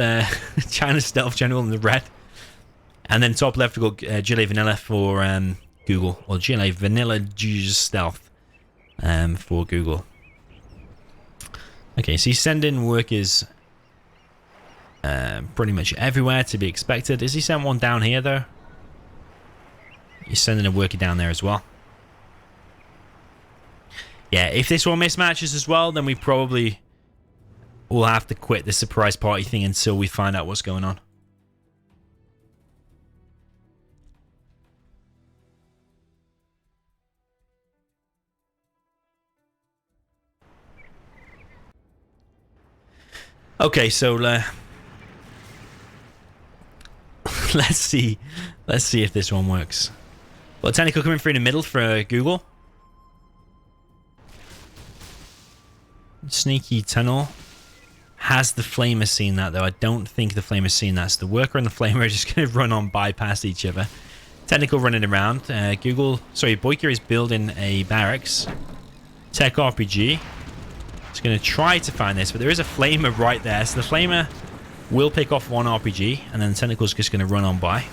China Stealth General in the red. And then top left, we've got GLA Vanilla for Google, or GLA Vanilla Juice Stealth for Google. Okay, so he's sending workers pretty much everywhere, to be expected. Is he sent one down here, though? He's sending a worker down there as well. Yeah, if this one mismatches as well, then we probably will have to quit the surprise party thing until we find out what's going on. Okay, so let's see if this one works. Well, technical coming through in the middle for Google. Sneaky tunnel. Has the flamer seen that, though? I don't think the flamer's seen that. So the worker and the flamer are just going to run on bypass each other. Technical running around. BoYcaH is building a barracks. Tech RPG. It's going to try to find this, but there is a flamer right there. So the flamer will pick off one RPG, and then the Tentacle's just going to run on by.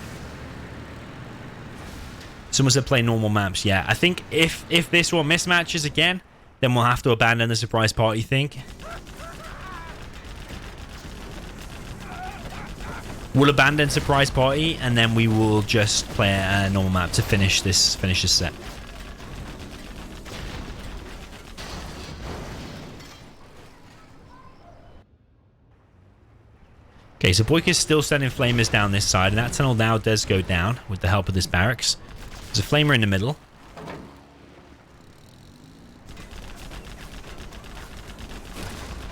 Someone said play normal maps. Yeah, I think if this one mismatches again, then we'll have to abandon the surprise party thing. We'll abandon surprise party, and then we will just play a normal map to finish this set. Okay, so BoYcaH is still sending flamers down this side, and that tunnel now does go down with the help of this barracks. There's a flamer in the middle.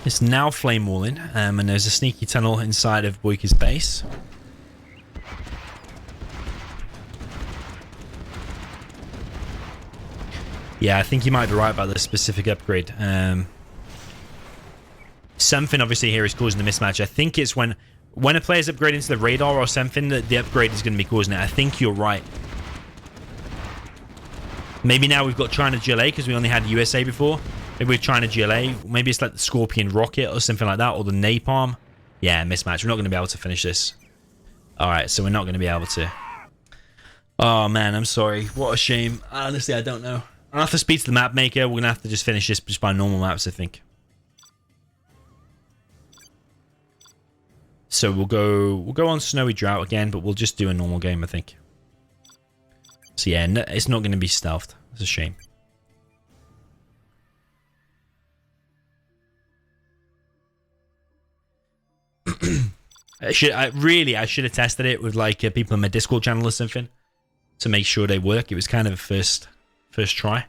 It's now flame walling, and there's a sneaky tunnel inside of BoYcaH's base. Yeah, I think you might be right about the specific upgrade. Something obviously here is causing the mismatch. I think it's when a player's upgrading to the radar or something that the upgrade is going to be causing it. I think you're right. Maybe now we've got China GLA because we only had USA before. Maybe we're China GLA. Maybe it's like the Scorpion Rocket or something like that, or the Napalm. Yeah, mismatch. We're not going to be able to finish this. Alright, so we're not going to be able to. Oh man, I'm sorry. What a shame. Honestly, I don't know. I'll have to speak to the map maker. We're going to have to just finish this just by normal maps, I think. So we'll go on Snowy Drought again, but we'll just do a normal game, I think. So yeah, it's not going to be stealthed. It's a shame. I should have tested it with like people in my Discord channel or something to make sure they work. It was kind of a first try.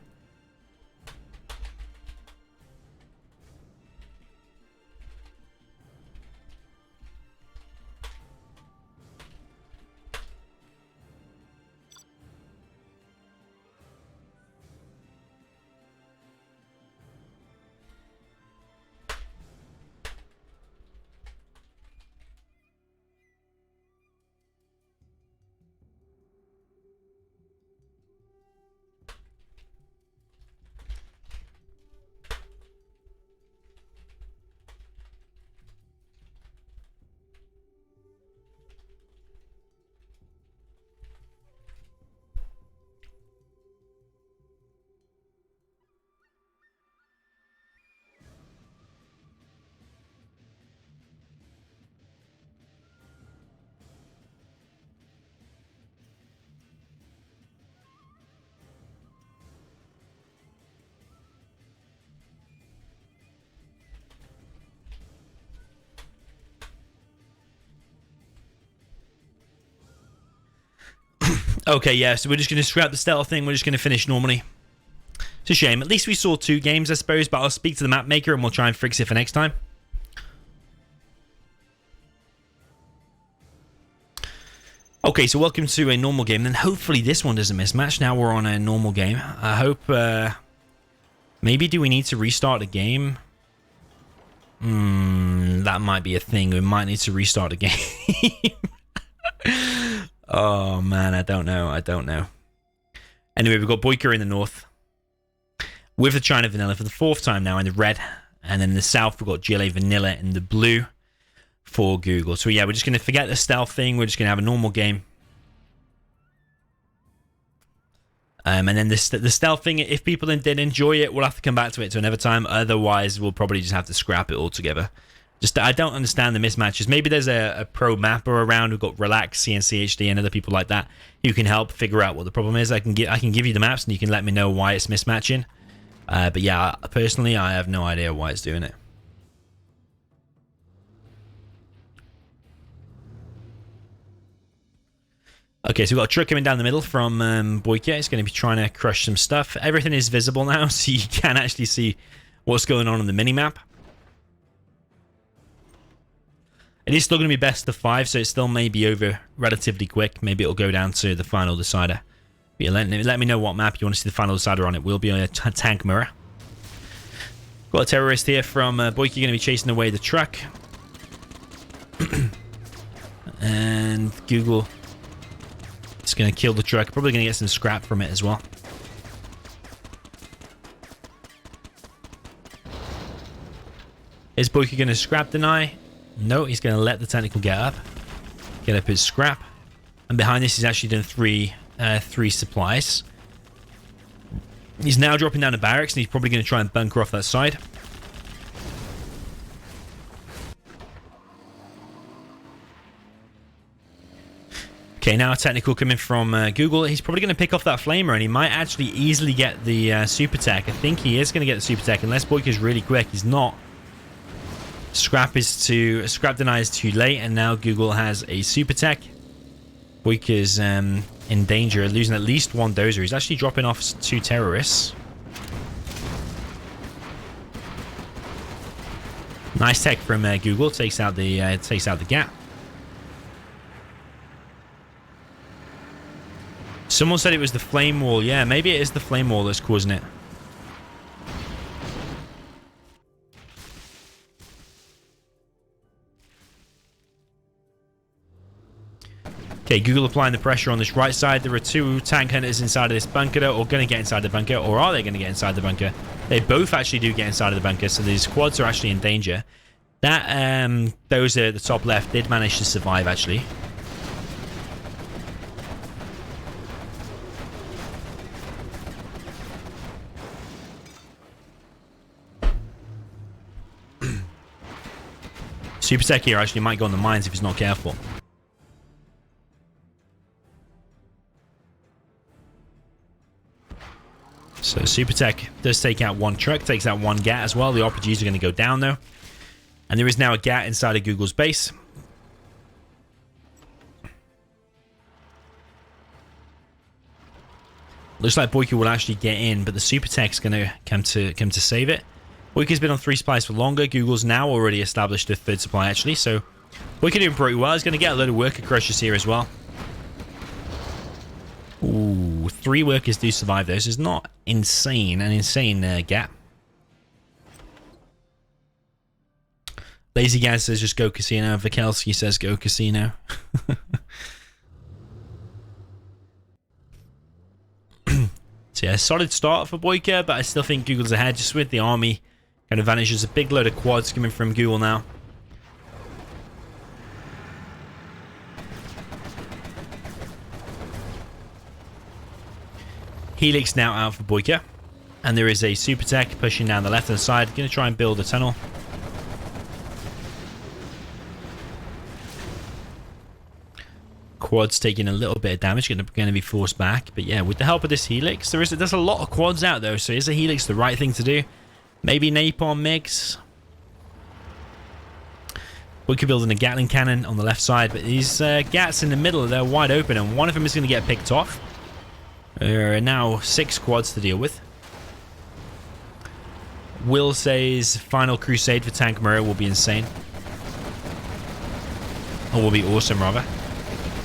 Okay, yeah, so we're just going to scrap the stealth thing. We're just going to finish normally. It's a shame. At least we saw 2 games, I suppose, but I'll speak to the map maker and we'll try and fix it for next time. Okay, so welcome to a normal game. Then hopefully this one doesn't mismatch. Now we're on a normal game. I hope... maybe do we need to restart the game? That might be a thing. We might need to restart the game. Oh, man, I don't know. Anyway, we've got BoYcaH in the north. With the China Vanilla for the 4th time now in the red. And then in the south, we've got GLA Vanilla in the blue for Google. So yeah, we're just going to forget the stealth thing. We're just going to have a normal game. And then the stealth thing, if people didn't enjoy it, we'll have to come back to it to another time. Otherwise, we'll probably just have to scrap it altogether. Just, I don't understand the mismatches. Maybe there's a pro mapper around who've got Relax, CNCHD, and other people like that who can help figure out what the problem is. I can give you the maps, and you can let me know why it's mismatching. But yeah, personally, I have no idea why it's doing it. Okay, so we've got a truck coming down the middle from BoYcaH. It's going to be trying to crush some stuff. Everything is visible now, so you can actually see what's going on the minimap. It is still going to be best of 5, so it still may be over relatively quick. Maybe it'll go down to the final decider. But yeah, let me know what map you want to see the final decider on. It will be on a tank mirror. Got a terrorist here from BoYcaH going to be chasing away the truck. And Google is going to kill the truck. Probably going to get some scrap from it as well. Is BoYcaH going to scrap deny? No, he's going to let the technical get up his scrap. And behind this, he's actually done three supplies. He's now dropping down the barracks, and he's probably going to try and bunker off that side. Okay, now a technical coming from Google. He's probably going to pick off that flamer, and he might actually easily get the super tech. I think he is going to get the super tech, unless BoYcaH is really quick. He's not. Scrap deny is too late, and now Google has a super tech. BoYcaH is in danger, losing at least 1 dozer. He's actually dropping off 2 terrorists. Nice tech from Google. Takes out the gap. Someone said it was the flame wall. Yeah, maybe it is the flame wall that's causing it. Okay, Google applying the pressure on this right side. There are 2 tank hunters inside of this bunker, or going to get inside the bunker, or are they going to get inside the bunker? They both actually do get inside of the bunker, so these quads are actually in danger. That those at the top left did manage to survive, actually. Super Tech here actually might go on the mines if he's not careful. So Super Tech does take out 1 truck, takes out 1 GAT as well. The RPGs are going to go down though. And there is now a GAT inside of Google's base. Looks like BoYcaH will actually get in, but the Super Tech's going to come to save it. BoYcaH's been on 3 supplies for longer. Google's now already established a 3rd supply actually, so BoYcaH doing pretty well. He's going to get a load of worker crushes here as well. Ooh, 3 workers do survive though, so it's not insane, an insane gap. Lazy Gaz says just go casino. Vikelski says go casino. So yeah, solid start for BoYcaH, but I still think Google's ahead just with the army kind of advantage. There's a big load of quads coming from Google now. Helix now out for BoYcaH, and there is a super tech pushing down the left hand side, going to try and build a tunnel. Quads taking a little bit of damage, going to be forced back, but yeah, with the help of this Helix, there's a lot of quads out though, so is a Helix the right thing to do? Maybe Napalm mix. BoYcaH building a Gatling cannon on the left side, but these Gats in the middle, they're wide open, and one of them is going to get picked off. There are now 6 quads to deal with. Will says final crusade for Tank Mirror will be insane. Or will be awesome, rather.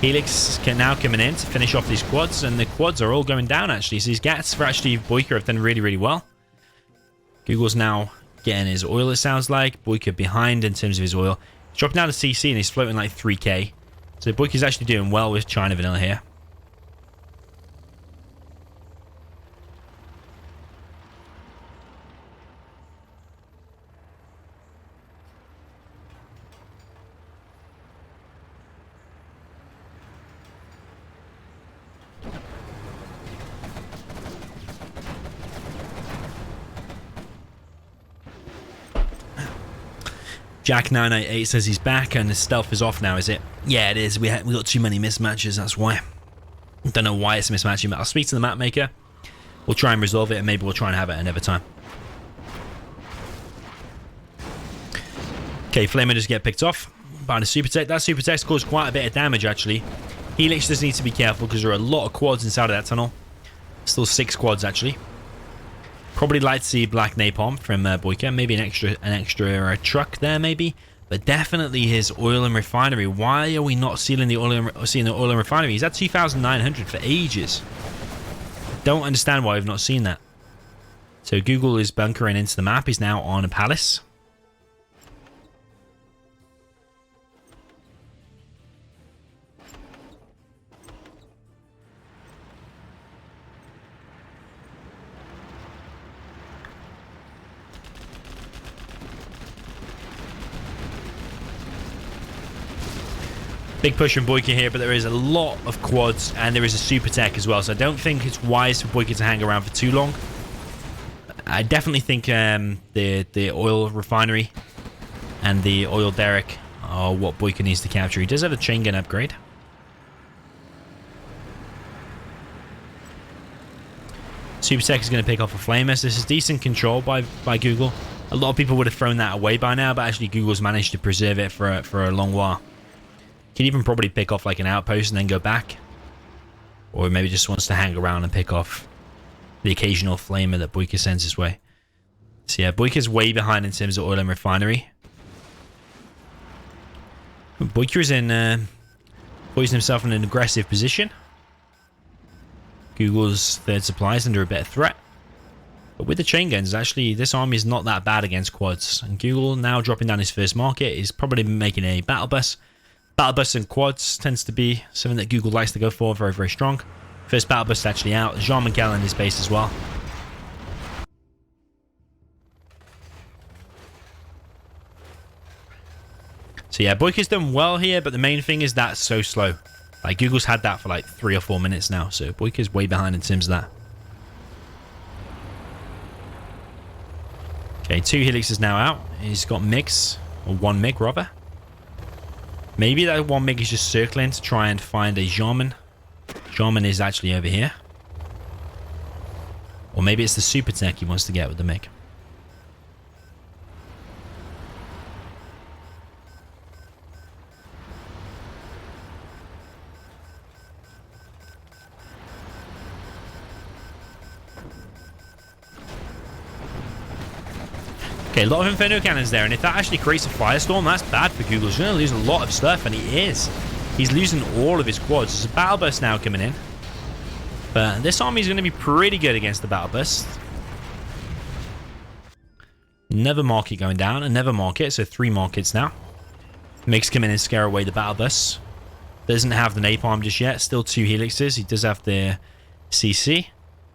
Helix can now coming in to finish off these quads, and the quads are all going down, actually. So these Gats for actually BoYcaH have done really, really well. GooGle's now getting his oil, it sounds like. BoYcaH behind in terms of his oil. He's dropping down to CC, and he's floating like 3k. So BoYcaH's actually doing well with China Vanilla here. Jack988 says he's back and his stealth is off now, is it? Yeah, it is. We got too many mismatches, that's why. Don't know why it's mismatching, but I'll speak to the map maker. We'll try and resolve it, and maybe we'll try and have it another time. Okay, Flamer just get picked off by the Super Tech. That Super Tech's caused quite a bit of damage, actually. Helix does need to be careful because there are a lot of quads inside of that tunnel. Still 6 quads, actually. Probably like to see black napalm from BoYcaH. Maybe an extra truck there, maybe. But definitely his oil and refinery. Why are we not seeing the oil and refinery? He's at 2,900 for ages. Don't understand why we've not seen that. So GooGle is bunkering into the map. He's now on a palace. Big push from BoYcaH here, but there is a lot of quads and there is a super tech as well. So I don't think it's wise for BoYcaH to hang around for too long. I definitely think the oil refinery and the oil derrick are what BoYcaH needs to capture. He does have a chain gun upgrade. Super tech is going to pick off a flamer. So this is decent control by GooGle. A lot of people would have thrown that away by now, but actually GooGle's managed to preserve it for a long while. Can even probably pick off like an outpost and then go back, or maybe just wants to hang around and pick off the occasional flamer that BoYcaH sends his way. So yeah, BoYcaH's way behind in terms of oil and refinery. BoYcaH is in poising himself in an aggressive position. GooGle's third supply is under a bit of threat, but with the chain guns, actually this army is not that bad against quads. And GooGle now dropping down his first market is probably making a battle bus. Battle bus and quads tends to be something that GooGle likes to go for. Very, very strong. First battle bus actually out. Jean Miguel in his base as well. So yeah, BoYcaH's done well here, but the main thing is that's so slow. Like GooGle's had that for like 3 or 4 minutes now, so BoYcaH's way behind in terms of that. Okay, 2 helixes now out. He's got MiGs, or 1 MiG rather. Maybe that 1 MiG is just circling to try and find a Jarman. Jarman is actually over here. Or maybe it's the super tech he wants to get with the MiG. Okay, a lot of Inferno cannons there, and if that actually creates a firestorm, that's bad for GooGle. He's going to lose a lot of stuff, and he is. He's losing all of his quads. There's a battle burst now coming in. But this army is going to be pretty good against the battle burst. Another market going down, another market, so 3 markets now. MiGs come in and scare away the battle bus. Doesn't have the napalm just yet, still 2 helixes. He does have the CC.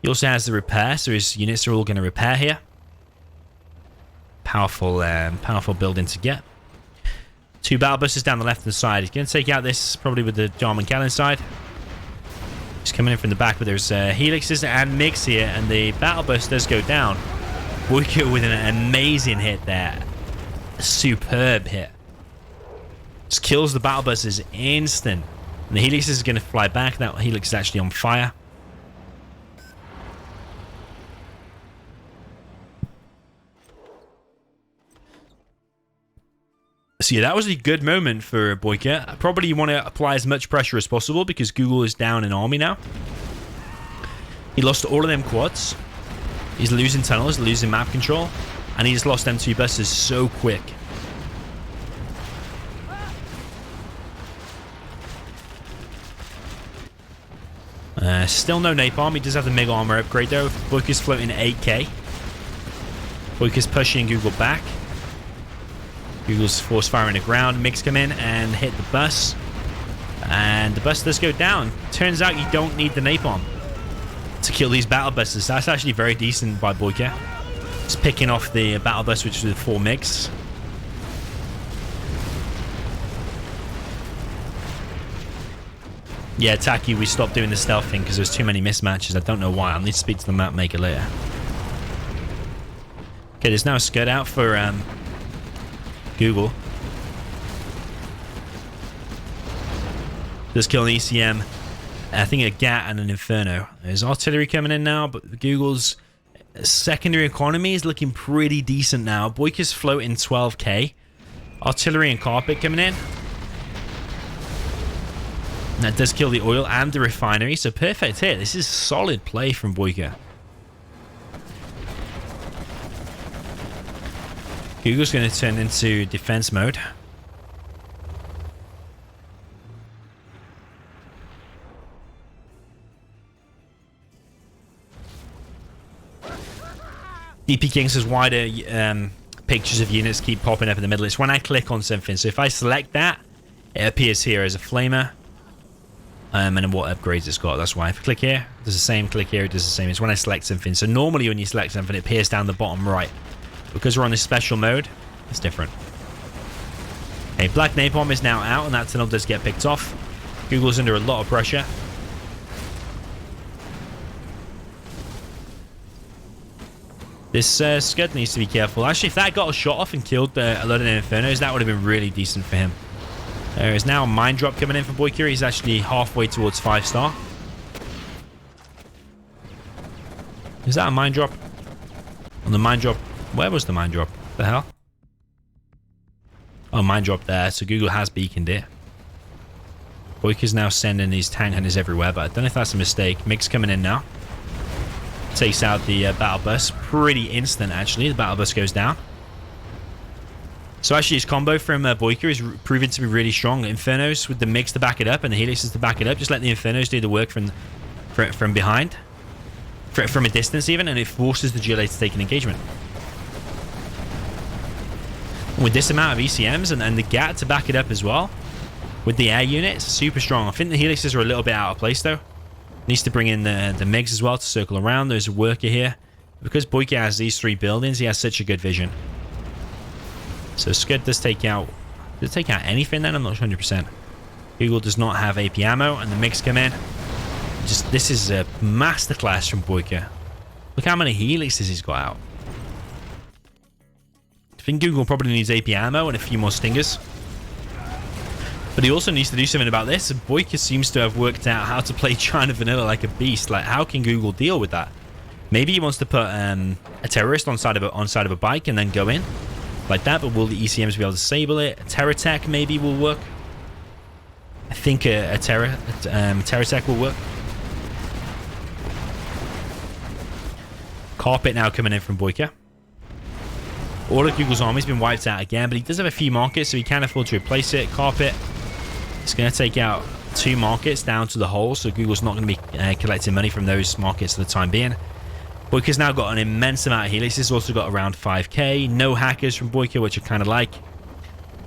He also has the repair, so his units are all going to repair here. Powerful building to get. 2 battle buses down the left-hand side. He's going to take out this probably with the Jarman Cannon side. He's coming in from the back, but there's helixes and MiGs here, and the battle bus does go down. BoYcaH with an amazing hit there. A superb hit. Just kills the battle buses instant. And the helix is going to fly back. That helix is actually on fire. So yeah, that was a good moment for BoYcaH. Probably you want to apply as much pressure as possible because GooGle is down an army now. He lost all of them quads. He's losing tunnels, losing map control. And he just lost them 2 busters so quick. Still no napalm. He does have the MiG armor upgrade though. BoYcaH's floating at 8k. BoYcaH's pushing GooGle back. GooGle's force firing the ground. MiGs come in and hit the bus. And the bus does go down. Turns out you don't need the napalm to kill these battle buses. That's actually very decent by BoYcaH. Just picking off the battle bus, which was the 4 MiGs. Yeah, Taki, we stopped doing the stealth thing because there's too many mismatches. I don't know why. I'll need to speak to the map maker later. Okay, there's now a scud out for GooGle. Just kill an ECM. I think a GAT and an Inferno. There's artillery coming in now, but GooGle's secondary economy is looking pretty decent now. BoYcaH's floating 12k. Artillery and carpet coming in. That does kill the oil and the refinery, so perfect hit. This is solid play from BoYcaH. GooGle's going to turn into defense mode. DP King says why do pictures of units keep popping up in the middle? It's when I click on something. So if I select that, it appears here as a flamer. And then what upgrades it's got. That's why if I click here, it does the same. Click here, it does the same. It's when I select something. So normally when you select something, it appears down the bottom right. Because we're on this special mode, it's different. Okay, Black Napalm is now out, and that tunnel does get picked off. GooGle's under a lot of pressure. This Scud needs to be careful. Actually, if that got a shot off and killed a lot of the Infernos, that would have been really decent for him. There is now a mine drop coming in for BoYcaH. He's actually halfway towards 5-star. Is that a mine drop? On the mine drop. Where was the mine drop? The hell? Oh, mine drop there. So GooGle has beaconed it. BoYcaH's now sending these tank hunters everywhere, but I don't know if that's a mistake. MiG's coming in now. Takes out the battle bus. Pretty instant, actually. The battle bus goes down. So actually, his combo from BoYcaH is proven to be really strong. Infernos with the MiGs to back it up and the Helixes to back it up. Just let the Infernos do the work from behind. From a distance even, and it forces the GLA to take an engagement. And with this amount of ECMs and the GAT to back it up as well, with the air units, super strong. I think the Helixes are a little bit out of place though. Needs to bring in the MiGs as well to circle around. There's a worker here. Because BoYcaH has these 3 buildings, he has such a good vision. So Scud does take out... Does it take out anything then? I'm not 100%. GooGle does not have AP ammo, and the MiGs come in. This is a masterclass from BoYcaH. Look how many Helixes he's got out. I think GooGle probably needs AP ammo and a few more Stingers. But he also needs to do something about this. BoYcaH seems to have worked out how to play China Vanilla like a beast. Like, how can GooGle deal with that? Maybe he wants to put a terrorist on side of a bike and then go in like that. But will the ECMs be able to disable it? A terror tech maybe will work. I think a terror tech will work. Carpet now coming in from BoYcaH. All of GooGle's army's been wiped out again, but he does have a few markets, so he can afford to replace it. Carpet. It's going to take out 2 markets down to the hole, so GooGle's not going to be collecting money from those markets for the time being. BoYcaH's now got an immense amount of Helix. He's also got around 5k. No hackers from BoYcaH, which I kind of like.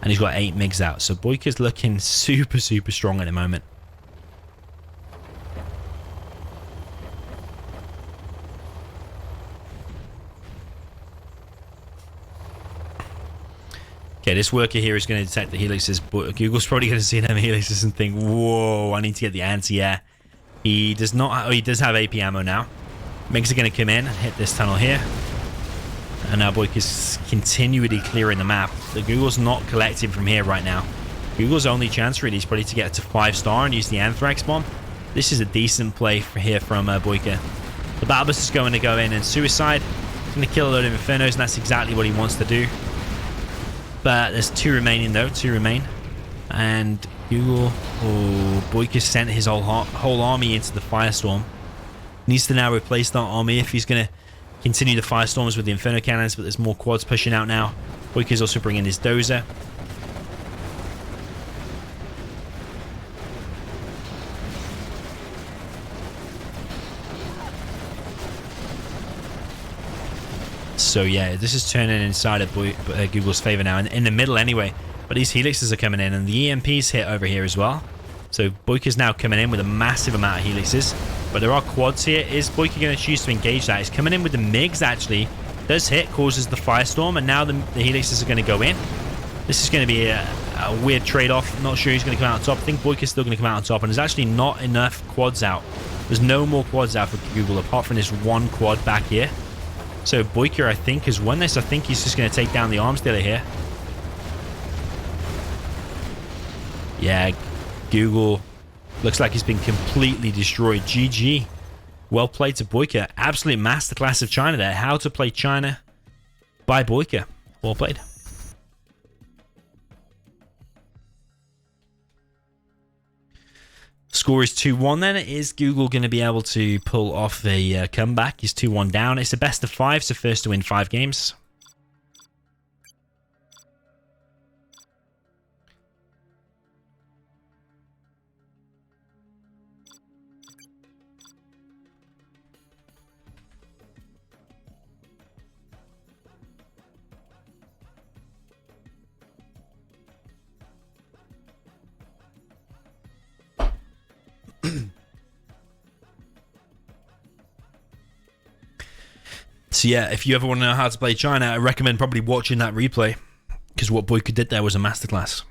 And he's got 8 MiGs out. So BoYcaH's looking super, super strong at the moment. Okay, this worker here is going to detect the Helixes, but GooGle's probably going to see them Helixes and think, whoa, I need to get the anti-air. He does not. Oh, he does have AP ammo now. MiGs are going to come in and hit this tunnel here. And now BoYcaH's continually clearing the map. The GooGle's not collecting from here right now. GooGle's only chance really is probably to get to 5-star and use the Anthrax bomb. This is a decent play here from BoYcaH. The battle bus is going to go in and suicide. He's going to kill a load of Infernos, and that's exactly what he wants to do. But there's 2 remaining though, 2 remain. And Google, BoYcaH sent his whole army into the firestorm. Needs to now replace that army if he's going to continue the firestorms with the Inferno Cannons, but there's more quads pushing out now. BoYcaH's also bringing his dozer. So yeah, this is turning inside of Google's favor now, and in the middle anyway. But these helixes are coming in, and the EMPs hit over here as well. So BoYcaH's now coming in with a massive amount of helixes. But there are quads here. Is BoYcaH going to choose to engage that? He's coming in with the MiGs actually. Does hit, causes the firestorm, and now the helixes are going to go in. This is going to be a weird trade-off. Not sure who's going to come out on top. I think BoYcaH's still going to come out on top, and there's actually not enough quads out. There's no more quads out for Google apart from this 1 quad back here. So BoYcaH, I think, has won this. I think he's just going to take down the arms dealer here. Yeah, Google looks like he's been completely destroyed. GG. Well played to BoYcaH. Absolute masterclass of China there. How to play China by BoYcaH. Well played. Score is 2-1 then. Is Google going to be able to pull off a comeback? He's 2-1 down. It's a best of 5, so first to win 5 games. So yeah, if you ever want to know how to play China, I recommend probably watching that replay, because what BoYcaH did there was a masterclass.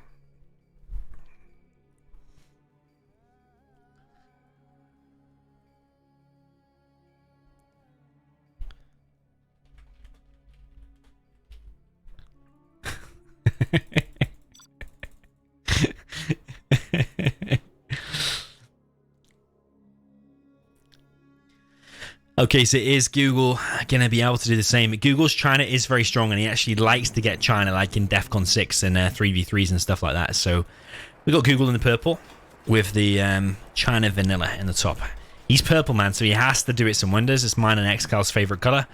Okay, so is Google going to be able to do the same? Google's China is very strong, and he actually likes to get China like in DEFCON 6 and 3v3s and stuff like that. So we got Google in the purple with the China vanilla in the top. He's purple, man, so he has to do it some wonders. It's mine and XCal's favorite color.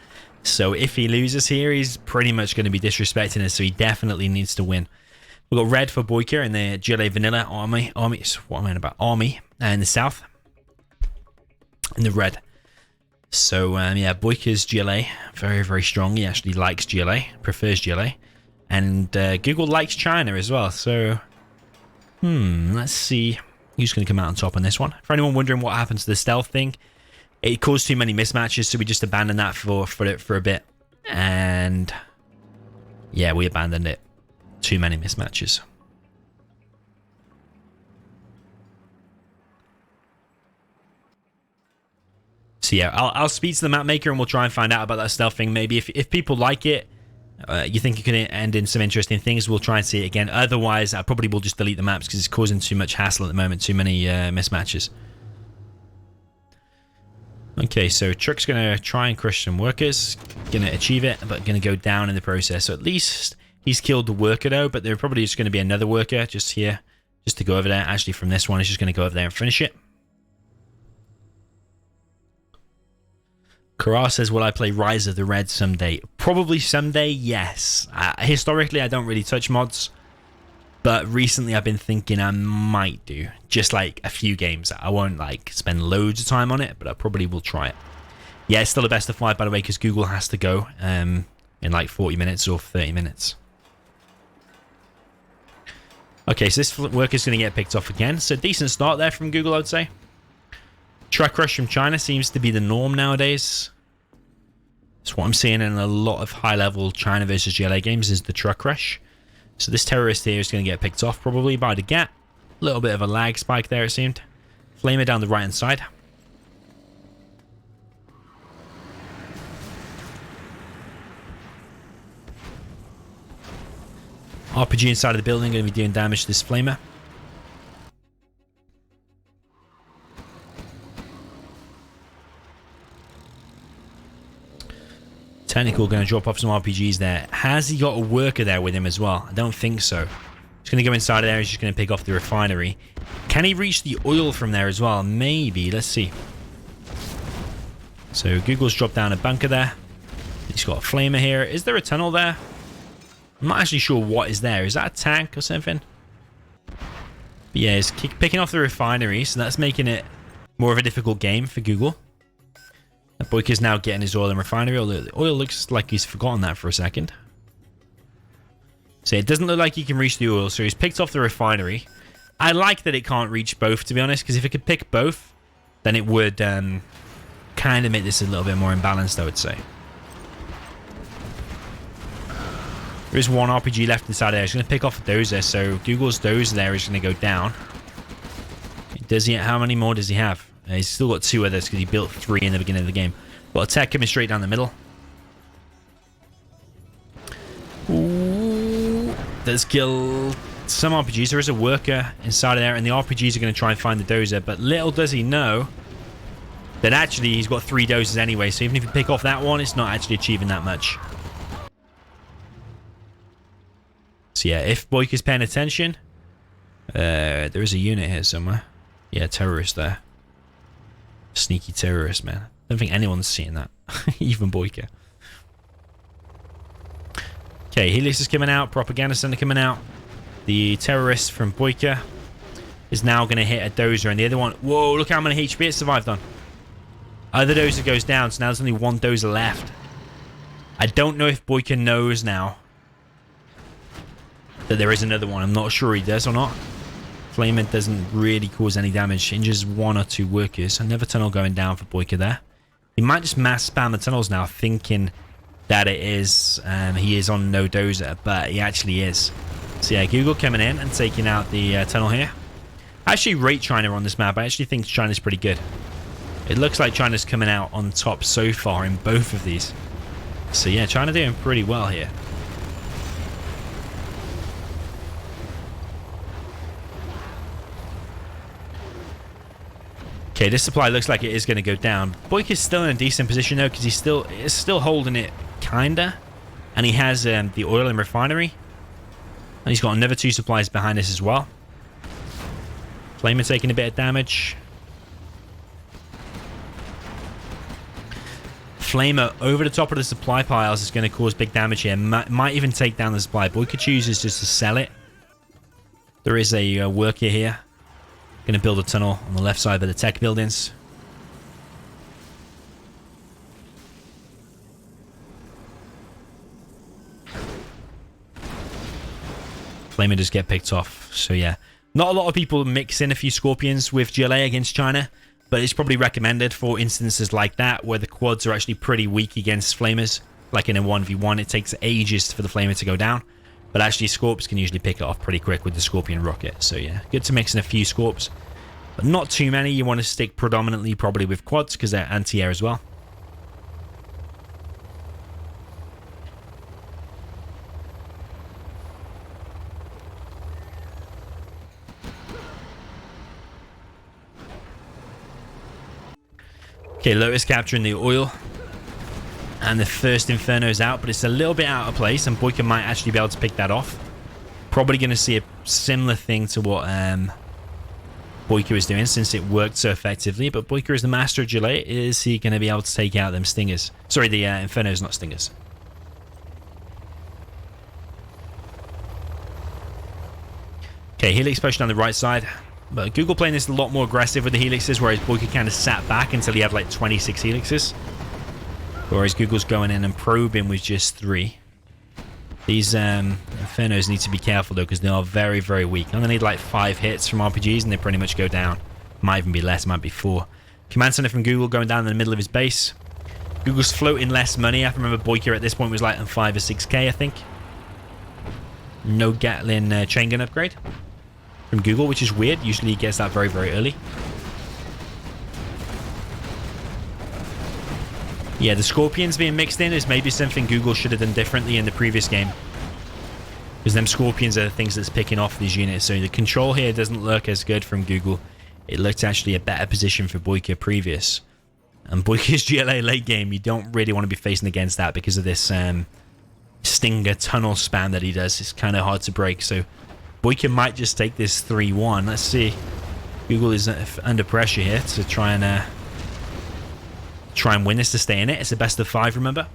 So if he loses here, he's pretty much going to be disrespecting us, so he definitely needs to win. We've got red for BoYcaH and the GLA vanilla army. What am I about? Army in the south. In the red. So, yeah, BoYcaH's GLA, very, very strong. He actually likes GLA, prefers GLA. And Google likes China as well. So, let's see who's going to come out on top on this one. For anyone wondering what happened to the stealth thing, it caused too many mismatches, so we just abandoned that for a bit. And, yeah, we abandoned it. Too many mismatches. So yeah, I'll speak to the map maker and we'll try and find out about that stealth thing. Maybe if people like it, you think it could end in some interesting things, we'll try and see it again. Otherwise, I probably will just delete the maps because it's causing too much hassle at the moment, too many mismatches. Okay, so Truck's going to try and crush some workers. Going to achieve it, but going to go down in the process. So at least he's killed the worker though, but there probably is going to be another worker just here, just to go over there. Actually, from this one, he's just going to go over there and finish it. Kara says, will I play Rise of the Red someday? Probably someday, yes. Historically, I don't really touch mods. But recently, I've been thinking I might do. Just like a few games. I won't like spend loads of time on it, but I probably will try it. Yeah, it's still a best of 5, by the way, because Google has to go in like 40 minutes or 30 minutes. Okay, so this worker's going to get picked off again. So decent start there from Google, I would say. Truck rush from China seems to be the norm nowadays. That's what I'm seeing in a lot of high-level China versus GLA games is the truck rush. So this terrorist here is going to get picked off probably by the GAT. A little bit of a lag spike there, it seemed. Flamer down the right-hand side. RPG inside of the building going to be doing damage to this Flamer. Technical going to drop off some RPGs there. Has he got a worker there with him as well? I don't think so. He's going to go inside of there. He's just going to pick off the refinery. Can he reach the oil from there as well? Maybe. Let's see. So GooGle's dropped down a bunker there. He's got a flamer here. Is there a tunnel there? I'm not actually sure what is there. Is that a tank or something? But yeah, he's picking off the refinery, so that's making it more of a difficult game for GooGle. BoYkaH's now getting his oil and refinery, although the oil looks like he's forgotten that for a second. So it doesn't look like he can reach the oil, so he's picked off the refinery. I like that it can't reach both, to be honest, because if it could pick both, then it would kind of make this a little bit more imbalanced, I would say. There is one RPG left inside there. He's going to pick off a dozer, so GooGle's dozer there is going to go down. Does he? How many more does he have? He's still got 2 others because he built 3 in the beginning of the game. Got a tech coming straight down the middle. Ooh, there's killed some RPGs. There is a worker inside of there, and the RPGs are going to try and find the dozer. But little does he know that actually he's got 3 dozers anyway. So even if you pick off that one, it's not actually achieving that much. So yeah, if BoYkaH's paying attention, there is a unit here somewhere. Yeah, terrorist there. Sneaky terrorist, man. I don't think anyone's seeing that. Even BoYkaH. Okay, Helix is coming out. Propaganda center coming out. The terrorist from BoYkaH is now going to hit a dozer. And the other one... Whoa, look how many HP it survived on. Other dozer goes down, so now there's only 1 dozer left. I don't know if BoYkaH knows now that there is another one. I'm not sure he does or not. Flamer doesn't really cause any damage. Injures 1 or 2 workers. Another tunnel going down for BoYkaH there. He might just mass spam the tunnels now, thinking that it is he is on no dozer, but he actually is. So yeah, GooGle coming in and taking out the tunnel here. I actually rate China on this map. I actually think China's pretty good. It looks like China's coming out on top so far in both of these. So yeah, China doing pretty well here. Okay, this supply looks like it is going to go down. BoYkaH's still in a decent position though, because is still holding it kinda, and he has the oil and refinery, and he's got another 2 supplies behind this as well. Flamer taking a bit of damage. Flamer over the top of the supply piles is going to cause big damage here. Might even take down the supply. BoYkaH chooses just to sell it. There is a worker here. Going to build a tunnel on the left side of the tech buildings. Flamer just get picked off. So yeah, not a lot of people mix in a few Scorpions with GLA against China, but it's probably recommended for instances like that where the quads are actually pretty weak against Flamers. Like in a 1v1, it takes ages for the Flamer to go down. But actually, Scorps can usually pick it off pretty quick with the Scorpion rocket. So yeah, good to mix in a few Scorps. But not too many. You want to stick predominantly probably with quads because they're anti-air as well. Okay, Lotus capturing the oil. And the first Inferno's out, but it's a little bit out of place, and BoYkaH might actually be able to pick that off. Probably going to see a similar thing to what BoYkaH was doing, since it worked so effectively. But BoYkaH is the master of GLA. Is he going to be able to take out them stingers? Sorry, the Inferno's, not stingers. Okay, Helix pushing on the right side. But GooGle playing this a lot more aggressive with the Helixes, whereas BoYkaH kind of sat back until he had like 26 Helixes. Whereas GooGle's going in and probing with just 3. These Infernos need to be careful though, because they are very, very weak. I'm going to need like 5 hits from RPGs and they pretty much go down. Might even be less, might be 4. Command center from GooGle going down in the middle of his base. GooGle's floating less money. I can remember BoYkaH at this point was like on 5 or 6k, I think. No Gatling chain gun upgrade from GooGle, which is weird. Usually he gets that very, very early. Yeah, the Scorpions being mixed in is maybe something GooGle should have done differently in the previous game. Because them Scorpions are the things that's picking off these units. So the control here doesn't look as good from GooGle. It looked actually a better position for BoYkaH previous. And BoYkaH's GLA late game, you don't really want to be facing against that because of this Stinger tunnel spam that he does. It's kind of hard to break. So BoYkaH might just take this 3-1. Let's see. GooGle is under pressure here to try and win this to stay in it. It's a best of 5, remember?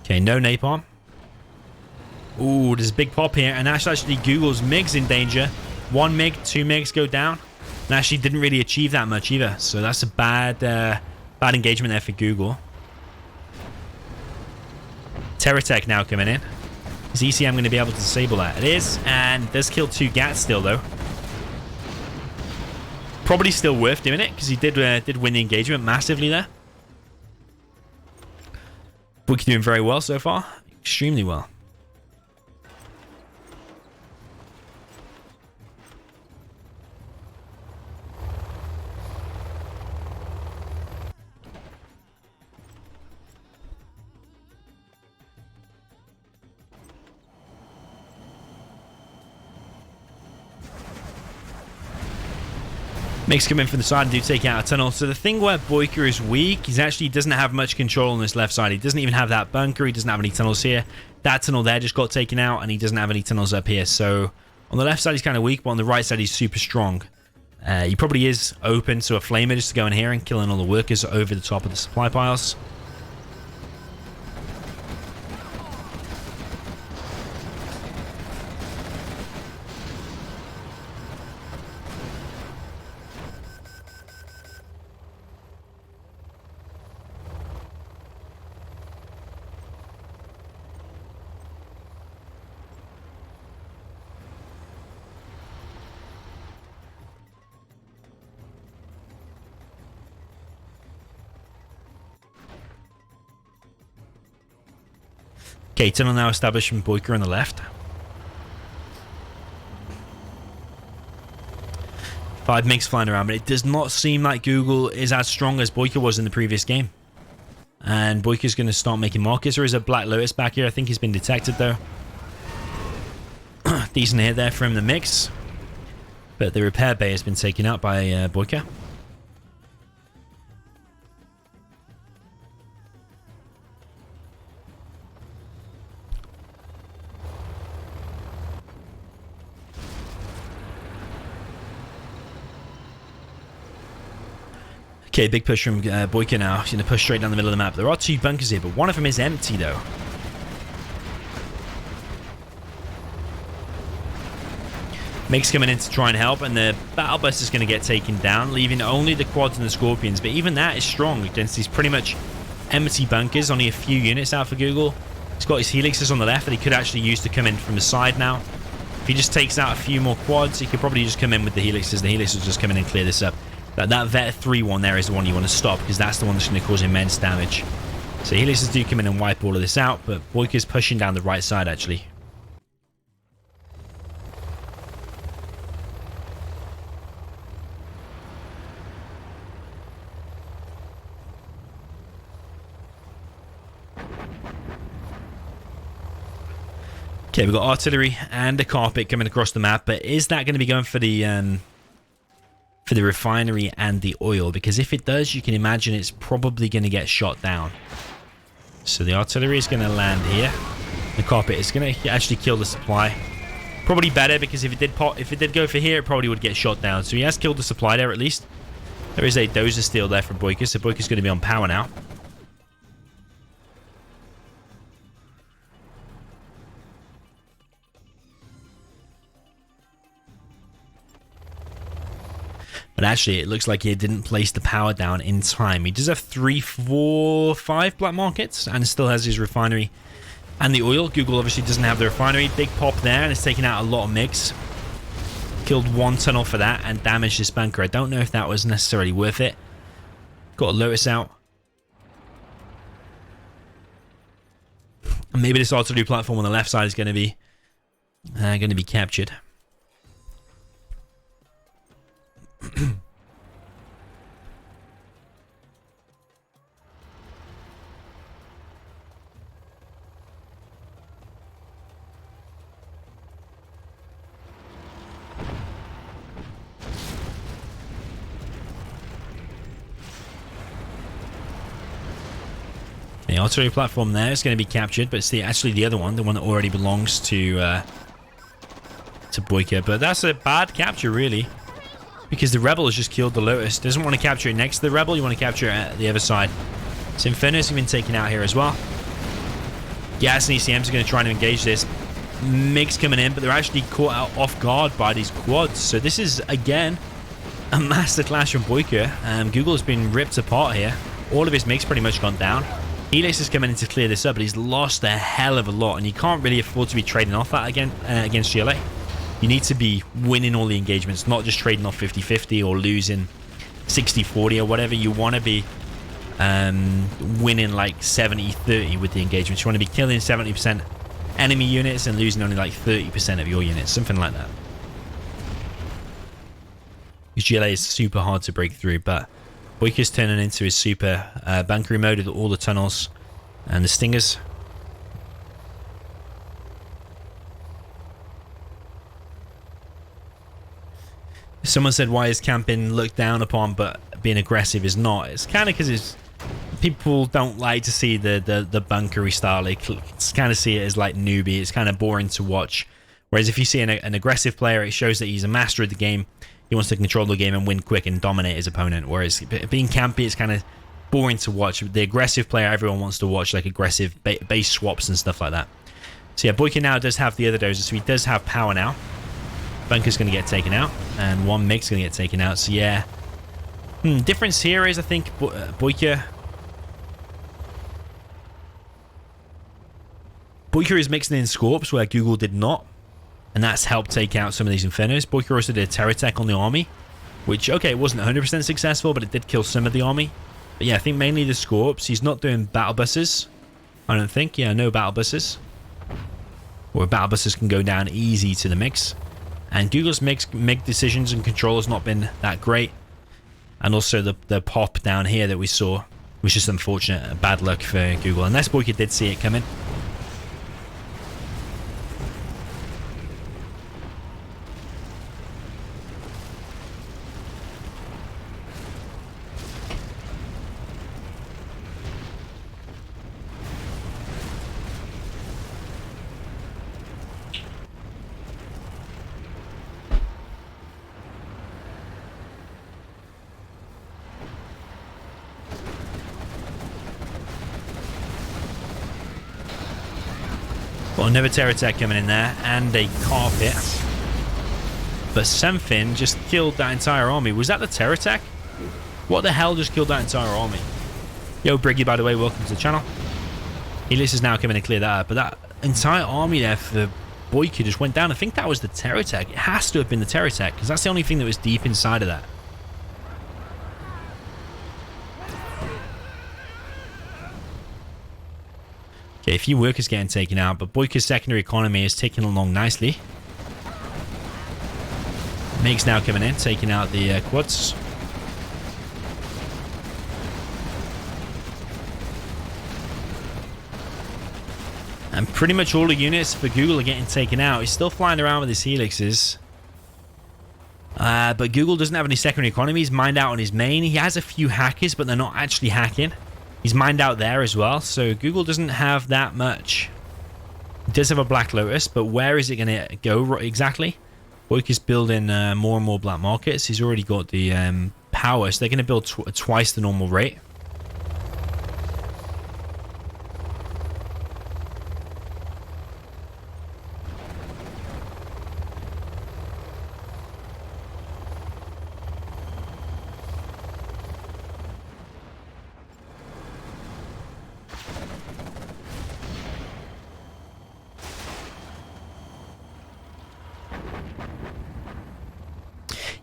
Okay, no napalm. Ooh, there's a big pop here, and that's actually GooGle's MiG's in danger. 1 MiG, 2 MiGs go down. And actually didn't really achieve that much either. So that's a bad engagement there for GooGle. TerraTech now coming in. Is ECM going to be able to disable that? It is, and does kill 2 GATs still though. Probably still worth doing it because he did win the engagement massively there. BoYkaH doing very well so far. Extremely well. MiGs come in from the side and do take out a tunnel. So the thing where BoYkaH is weak, he actually doesn't have much control on this left side. He doesn't even have that bunker. He doesn't have any tunnels here. That tunnel there just got taken out, and he doesn't have any tunnels up here. So on the left side, he's kind of weak, but on the right side, he's super strong. He probably is open to a flamer just to go in here and killing all the workers over the top of the supply piles. Okay, tunnel now established from BoYkaH on the left. 5 MiGs flying around, but it does not seem like GooGle is as strong as BoYkaH was in the previous game. And BoYkaH is going to start making markers. There is a Black Lotus back here. I think he's been detected though. Decent hit there from the MiGs. But the repair bay has been taken out by BoYkaH. Okay, big push from BoYkaH now. He's going to push straight down the middle of the map. There are 2 bunkers here, but one of them is empty, though. MiG's coming in to try and help, and the Battle Bus is going to get taken down, leaving only the quads and the Scorpions. But even that is strong against these pretty much empty bunkers. Only a few units out for GooGle. He's got his Helixes on the left that he could actually use to come in from the side now. If he just takes out a few more quads, he could probably just come in with the Helixes. The Helixes will just come in and clear this up. That Vet 3-1 there is the one you want to stop, because that's the one that's going to cause immense damage. So Helixes do come in and wipe all of this out, but BoYkaH is pushing down the right side actually. Okay, we've got artillery and a carpet coming across the map, but is that going to be going for the refinery and the oil? Because if it does, you can imagine it's probably going to get shot down. So the artillery is going to land here. The carpet is going to actually kill the supply. Probably better, because if it did go for here, it probably would get shot down. So he has killed the supply there at least. There is a dozer steel there from BoYkaH, so BoYkaH's going to be on power now. But actually, it looks like he didn't place the power down in time. He does have 3, 4, 5 black markets, and still has his refinery and the oil. GooGle obviously doesn't have the refinery. Big pop there, and it's taking out a lot of MiGs. Killed 1 tunnel for that, and damaged this bunker. I don't know if that was necessarily worth it. Got a Lotus out. And maybe this artillery platform on the left side is going to be captured. The artillery platform there is going to be captured, but it's actually the other one, the one that already belongs to BoYcaH. But that's a bad capture, really, because the rebel has just killed the Lotus. Doesn't want to capture it next to the rebel. You want to capture it at the other side. So Inferno's been taken out here as well. Gas and ECMs are going to try to engage this. MiGs coming in, but they're actually caught out off guard by these quads. So this is, again, a masterclass from BoYcaH. GooGle has been ripped apart here. All of his MiGs pretty much gone down. Helix is coming in to clear this up, but he's lost a hell of a lot, and you can't really afford to be trading off that again against GLA. You need to be winning all the engagements, not just trading off 50-50 or losing 60-40 or whatever. You want to be winning like 70-30 with the engagements. You want to be killing 70% enemy units and losing only like 30% of your units, something like that. Because GLA is super hard to break through, but BoYcaH's turning into his super bunkery mode with all the tunnels and the stingers. Someone said, why is camping looked down upon but being aggressive is not? It's kind of because people don't like to see the bunkery style. They kind of see it as like newbie. It's kind of boring to watch. Whereas if you see an aggressive player, it shows that he's a master of the game. He wants to control the game and win quick and dominate his opponent. Whereas being campy is kind of boring to watch. The aggressive player, everyone wants to watch, like aggressive base swaps and stuff like that. So yeah, BoYcaH now does have the other dozers, so he does have power now. Bunker's going to get taken out, and one MiG's going to get taken out. So yeah, difference here is I think BoYcaH is mixing in Scorps where GooGle did not. And that's helped take out some of these Infernos. BoYcaH also did a terror tech on the army, which, okay, it wasn't 100% successful, but it did kill some of the army. But yeah, I think mainly the Scorps. He's not doing battle buses, I don't think. Yeah, no battle buses. Or battle buses can go down easy to the MiGs. And GooGle's MiG decisions and control has not been that great. And also the pop down here that we saw was just unfortunate. Bad luck for GooGle. Unless BoYcaH did see it coming. Well, another terror attack coming in there, and a carpet. But something just killed that entire army. Was that the terror attack? What the hell just killed that entire army? Yo, Briggy, by the way, welcome to the channel. Helix is now coming to clear that up, but that entire army there for BoYcaH just went down. I think that was the terror attack. It has to have been the terror attack, because that's the only thing that was deep inside of that. Okay, a few workers getting taken out, but BoYcaH's secondary economy is ticking along nicely. MiG's now coming in, taking out the quads. And pretty much all the units for GooGle are getting taken out. He's still flying around with his helixes. But GooGle doesn't have any secondary economy. He's mined out on his main. He has a few hackers, but they're not actually hacking. He's mined out there as well, so GooGle doesn't have that much. He does have a Black Lotus, but where is it going to go exactly? BoYcaH's building more and more black markets. He's already got the power, so they're going to build twice the normal rate.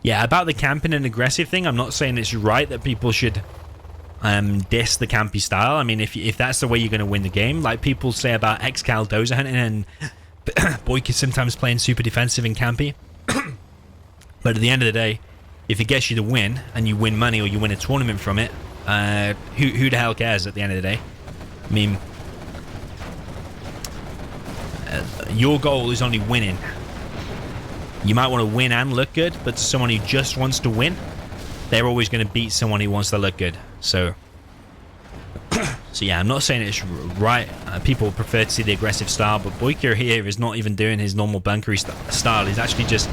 Yeah, about the camping and aggressive thing, I'm not saying it's right that people should diss the campy style. I mean, if that's the way you're going to win the game, like people say about Xcal dozer hunting and BoYcaH sometimes playing super defensive and campy. But at the end of the day, if it gets you the win and you win money or you win a tournament from it, who the hell cares at the end of the day? I mean, your goal is only winning. You might want to win and look good, but to someone who just wants to win, they're always going to beat someone who wants to look good. So So yeah, I'm not saying it's right. People prefer to see the aggressive style, but BoYcaH here is not even doing his normal bunkery style. He's actually just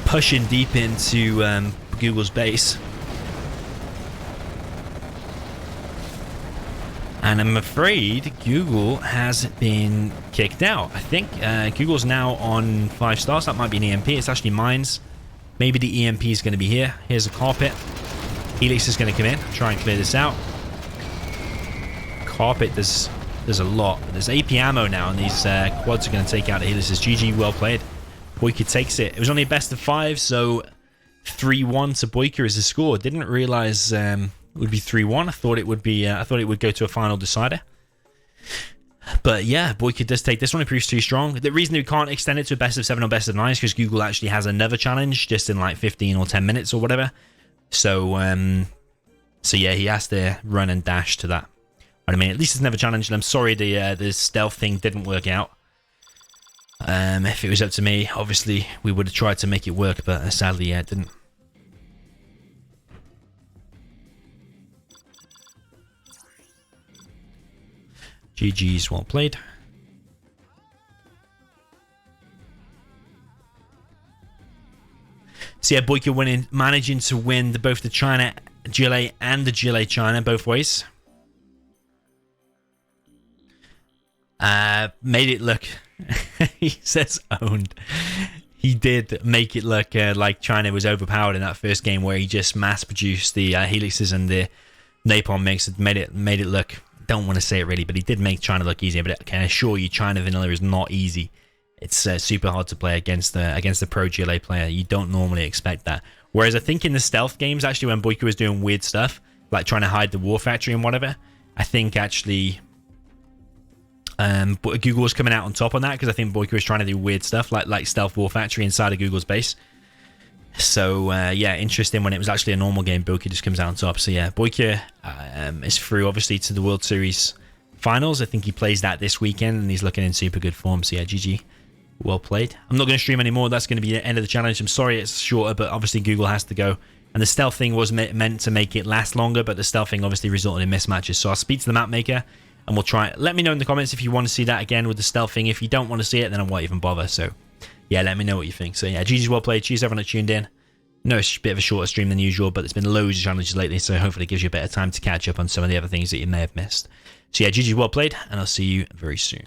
pushing deep into GooGle's base. And I'm afraid GooGle has been kicked out. I think GooGle's now on 5 stars. That might be an EMP. It's actually mines. Maybe the EMP is going to be here. Here's a carpet. Helix is going to come in. Try and clear this out. Carpet, there's a lot. There's AP ammo now, and these quads are going to take out the Helixes. GG, well played. BoYcaH takes it. It was only a best of 5, so 3-1 to BoYcaH is the score. Didn't realize it would be 3-1. I thought it would be. I thought it would go to a final decider. But yeah, BoYcaH does take this one. It proves too strong. The reason we can't extend it to a best of 7 or best of 9 is because GooGle actually has another challenge just in like 15 or 10 minutes or whatever. So yeah, he has to run and dash to that. I mean, at least it's never challenged. And I'm sorry the stealth thing didn't work out. If it was up to me, obviously we would have tried to make it work, but sadly, yeah, it didn't. GG's, well played. So yeah, BoYcaH managing to win both the China GLA and the GLA China both ways. Made it look, he says owned. He did make it look like China was overpowered in that first game where he just mass produced the Helixes and the napalm mix. It made it look, don't want to say it really, but he did make China look easier. But I can assure you, China vanilla is not easy. It's super hard to play against the pro GLA player. You don't normally expect that. Whereas I think in the stealth games, actually, when BoYcaH was doing weird stuff, like trying to hide the war factory and whatever, I think actually GooGle was coming out on top on that, because I think BoYcaH was trying to do weird stuff like stealth war factory inside of GooGle's base. So yeah, interesting when it was actually a normal game, BoYcaH just comes out on top. So yeah, BoYcaH is through obviously to the World Series finals. I think he plays that this weekend and he's looking in super good form. So yeah, GG, well played. I'm not going to stream anymore. That's going to be the end of the challenge. I'm sorry it's shorter, but obviously GooGle has to go. And the stealth thing was meant to make it last longer, but the stealth thing obviously resulted in mismatches. So I'll speak to the map maker and we'll try it. Let me know in the comments if you want to see that again with the stealth thing. If you don't want to see it, then I won't even bother. So yeah, let me know what you think. So yeah, GG's well played. Cheers everyone that tuned in. No, it's a bit of a shorter stream than usual, but there's been loads of challenges lately, so hopefully it gives you a bit of time to catch up on some of the other things that you may have missed. So yeah, GG's well played, and I'll see you very soon.